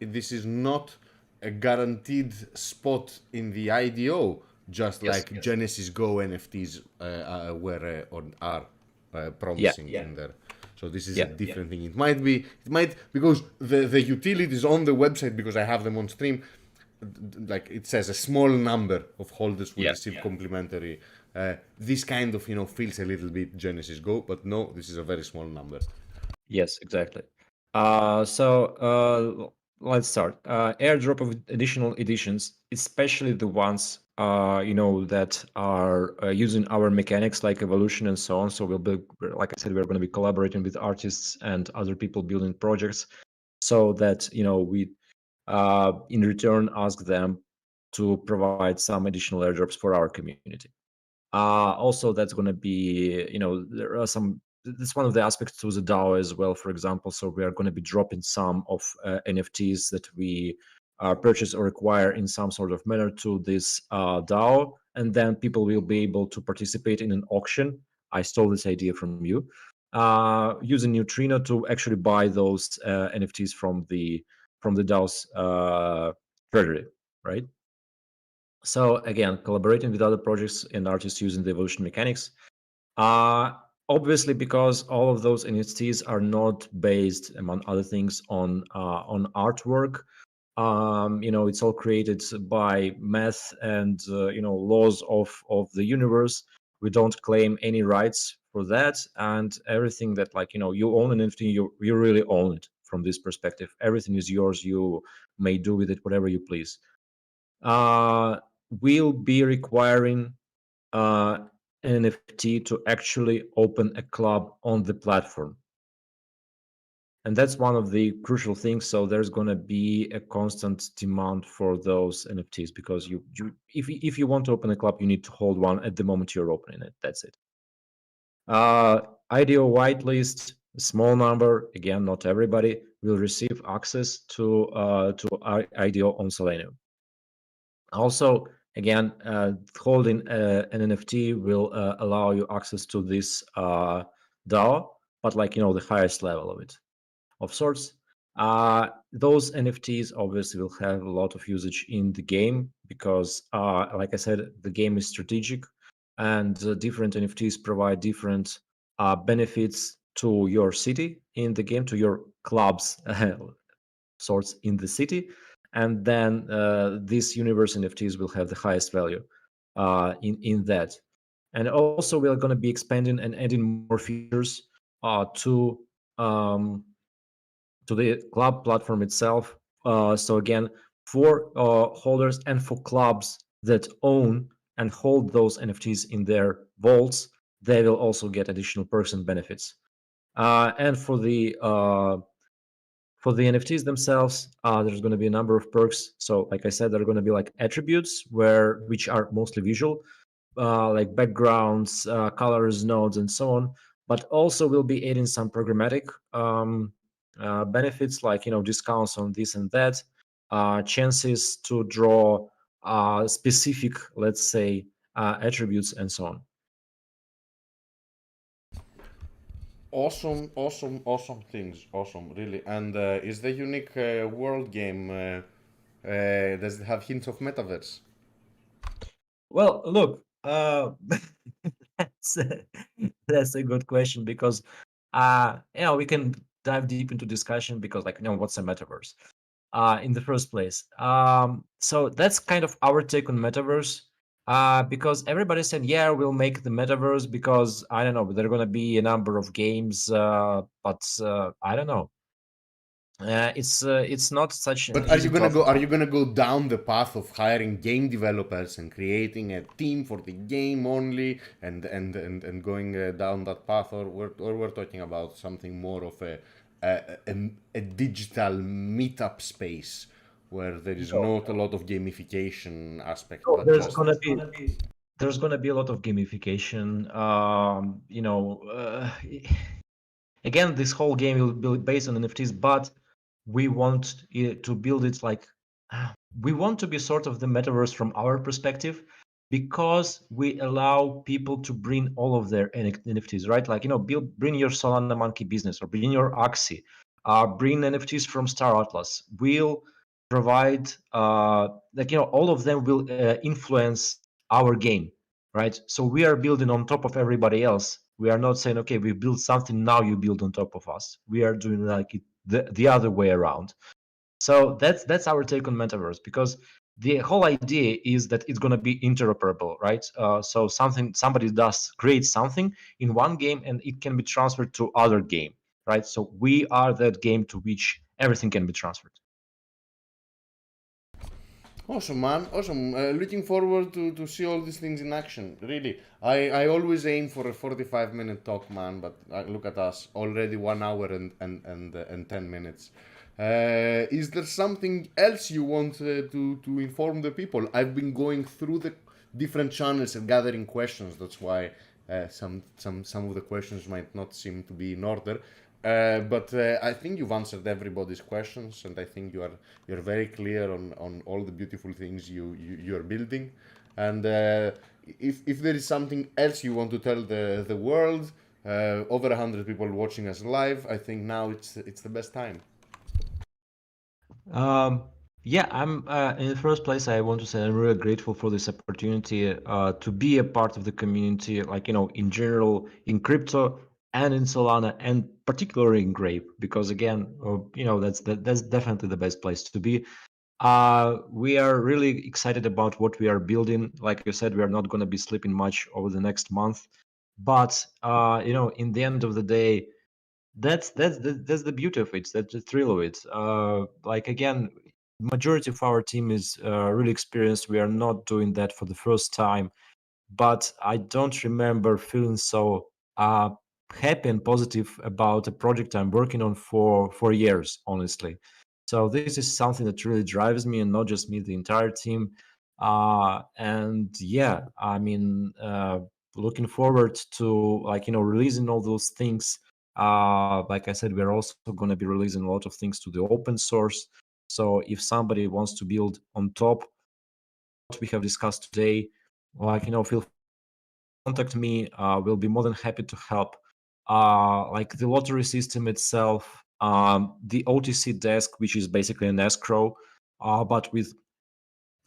this is not a guaranteed spot in the IDO, just Yes. like Genesis Go NFTs were or are promising in there. So this is a different thing. It might because the utilities on the website, because I have them on stream, like it says a small number of holders will receive complimentary. This kind of feels a little bit Genesis Go, but no, this is a very small number. Yes, exactly. So let's start. Airdrop of additional editions, especially the ones that are using our mechanics like evolution and so on. So we'll be, like I said, we're going to be collaborating with artists and other people building projects, so that we in return ask them to provide some additional airdrops for our community. Also, that's going to be, there are some. That's one of the aspects to the DAO as well. For example, so we are going to be dropping some of NFTs that we purchase or acquire in some sort of manner to this DAO, and then people will be able to participate in an auction. I stole this idea from you. Using Neutrino to actually buy those NFTs from the DAO's treasury, right? So again, collaborating with other projects and artists using the evolution mechanics. Uh, Obviously, because all of those NFTs are not based, among other things, on artwork. It's all created by math and laws of the universe. We don't claim any rights for that, and everything that, like, you own an NFT, you really own it from this perspective. Everything is yours. You may do with it whatever you please. uh, will be requiring uh, an NFT to actually open a club on the platform. And that's one of the crucial things. So there's going to be a constant demand for those NFTs, because if you want to open a club, you need to hold one at the moment you're opening it. That's it. IDO whitelist, a small number, again, not everybody will receive access to IDO on Solana. Also, again, holding an NFT will allow you access to this DAO, but like, the highest level of it, of sorts. Those NFTs obviously will have a lot of usage in the game because, like I said, the game is strategic, and different NFTs provide different benefits to your city in the game, to your clubs sorts in the city, and then these universe NFTs will have the highest value in that. And also, we are going to be expanding and adding more features um, to the club platform itself. So again, for holders and for clubs that own and hold those NFTs in their vaults, they will also get additional perks and benefits. And for the NFTs themselves, there's going to be a number of perks. So, like I said, there are going to be like attributes which are mostly visual, like backgrounds, colors, nodes, and so on. But also, we'll be adding some programmatic benefits, like discounts on this and that, chances to draw specific, let's say, attributes, and so on. Awesome, awesome, awesome things. Awesome, really. And is the unique world game, does it have hints of metaverse? Well, look, that's a, that's a good question, because we can dive deep into discussion, because, like, what's a metaverse in the first place. So that's kind of our take on metaverse, because everybody said, yeah, we'll make the metaverse because, I don't know, there are going to be a number of games, but I don't know. It's not such an But are you easy gonna go? topic. Are you gonna go down the path of hiring game developers and creating a team for the game only, and going down that path, or we're talking about something more of a digital meetup space where there is No, not a lot of gamification aspect, no, but just there's gonna be a lot of gamification. Again, this whole game will be based on NFTs, but we want to build it like we want to be sort of the metaverse from our perspective, because we allow people to bring all of their NFTs, right? Like, bring your Solana Monkey business, or bring your Axie, bring NFTs from Star Atlas. We'll provide all of them will influence our game, right? So we are building on top of everybody else. We are not saying, okay, we build something, now you build on top of us. We are doing like it the other way around. So that's our take on metaverse, because the whole idea is that it's going to be interoperable, right? So somebody does create something in one game, and it can be transferred to other game, right? So we are that game to which everything can be transferred. Awesome, man. Awesome. Looking forward to see all these things in action. Really. I always aim for a 45-minute talk, man, but look at us. Already 1 hour and 10 minutes. Is there something else you want to inform the people? I've been going through the different channels and gathering questions. That's why some of the questions might not seem to be in order. But I think you've answered everybody's questions, and I think you're very clear on all the beautiful things you're building. And if there is something else you want to tell the world, over 100 people watching us live, I think now it's the best time. Um, yeah, I'm in the first place, I want to say I'm really grateful for this opportunity to be a part of the community, like, in general, in crypto and in Solana, and particularly in Grape, because again, that's definitely the best place to be. We are really excited about what we are building. Like you said, we are not going to be sleeping much over the next month, but in the end of the day, that's the beauty of it. That's the thrill of it. Like again, majority of our team is really experienced. We are not doing that for the first time, but I don't remember feeling so happy and positive about a project I'm working on for years, honestly. So this is something that really drives me, and not just me, the entire team. And yeah, I mean, looking forward to releasing all those things. Like I said, we're also going to be releasing a lot of things to the open source. So if somebody wants to build on top what we have discussed today, feel contact me. We'll be more than happy to help. Like the lottery system itself, the OTC desk, which is basically an escrow, but with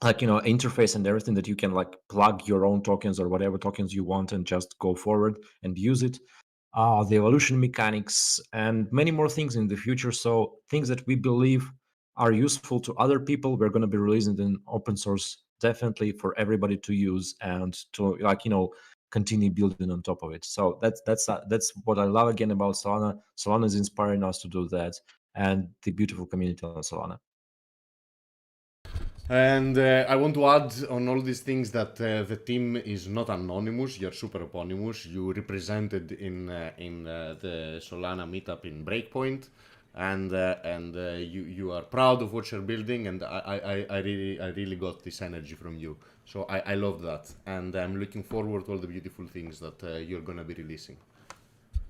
interface and everything that you can like plug your own tokens or whatever tokens you want and just go forward and use it. The evolution mechanics and many more things in the future. So things that we believe are useful to other people, we're going to be releasing in open source, definitely for everybody to use and to continue building on top of it. So that's what I love again about Solana. Solana is inspiring us to do that, and the beautiful community on Solana. And I want to add on all these things that the team is not anonymous. You're super eponymous. You represented in the Solana meetup in Breakpoint, and you are proud of what you're building. And I really got this energy from you. So I love that, and I'm looking forward to all the beautiful things that you're gonna be releasing.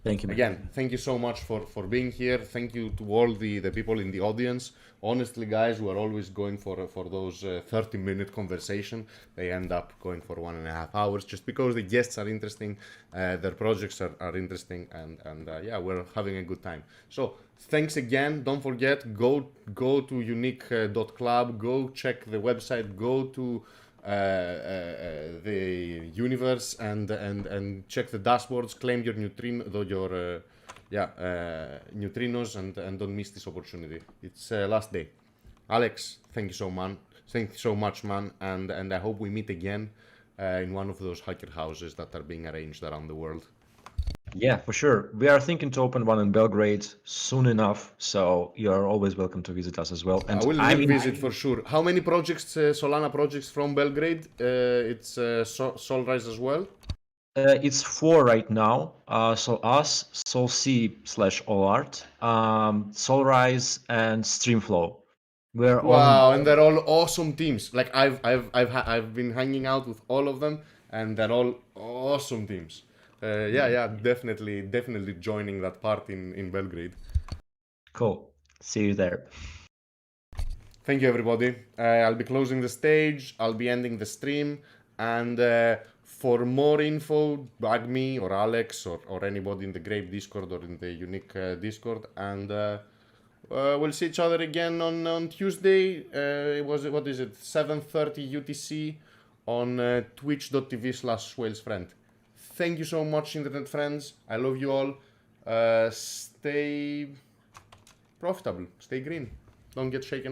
Thank you, man. Again, thank you so much for being here. Thank you to all the people in the audience. Honestly, guys, we're always going for those 30-minute conversation. They end up going for 1.5 hours just because the guests are interesting, their projects are interesting, and yeah, we're having a good time. So thanks again. Don't forget, go to unique.club, go check the website, go to the universe and check the dashboards, claim your neutrinos, and don't miss this opportunity. It's last day. Alex, thank you so much, man, and I hope we meet again in one of those hacker houses that are being arranged around the world. Yeah, for sure. We are thinking to open one in Belgrade soon enough, so you're always welcome to visit us as well. And I will visit for sure. How many projects, Solana projects from Belgrade? It's Solrise as well. It's 4 right now. So us, SolC/AllArt, Solrise, and Streamflow. We're Wow, on. and they're all awesome teams. Like I've been hanging out with all of them, and they're all awesome teams. Yeah, definitely joining that part in Belgrade. Cool. See you there. Thank you, everybody. I'll be closing the stage. I'll be ending the stream, and for more info, bug me or Alex or anybody in the Grape Discord or in the Unique Discord, and we'll see each other again on Tuesday. What is it? 7:30 UTC on twitch.tv/SwalesFriend. Thank you so much, internet friends. I love you all. Stay profitable. Stay green. Don't get shaken.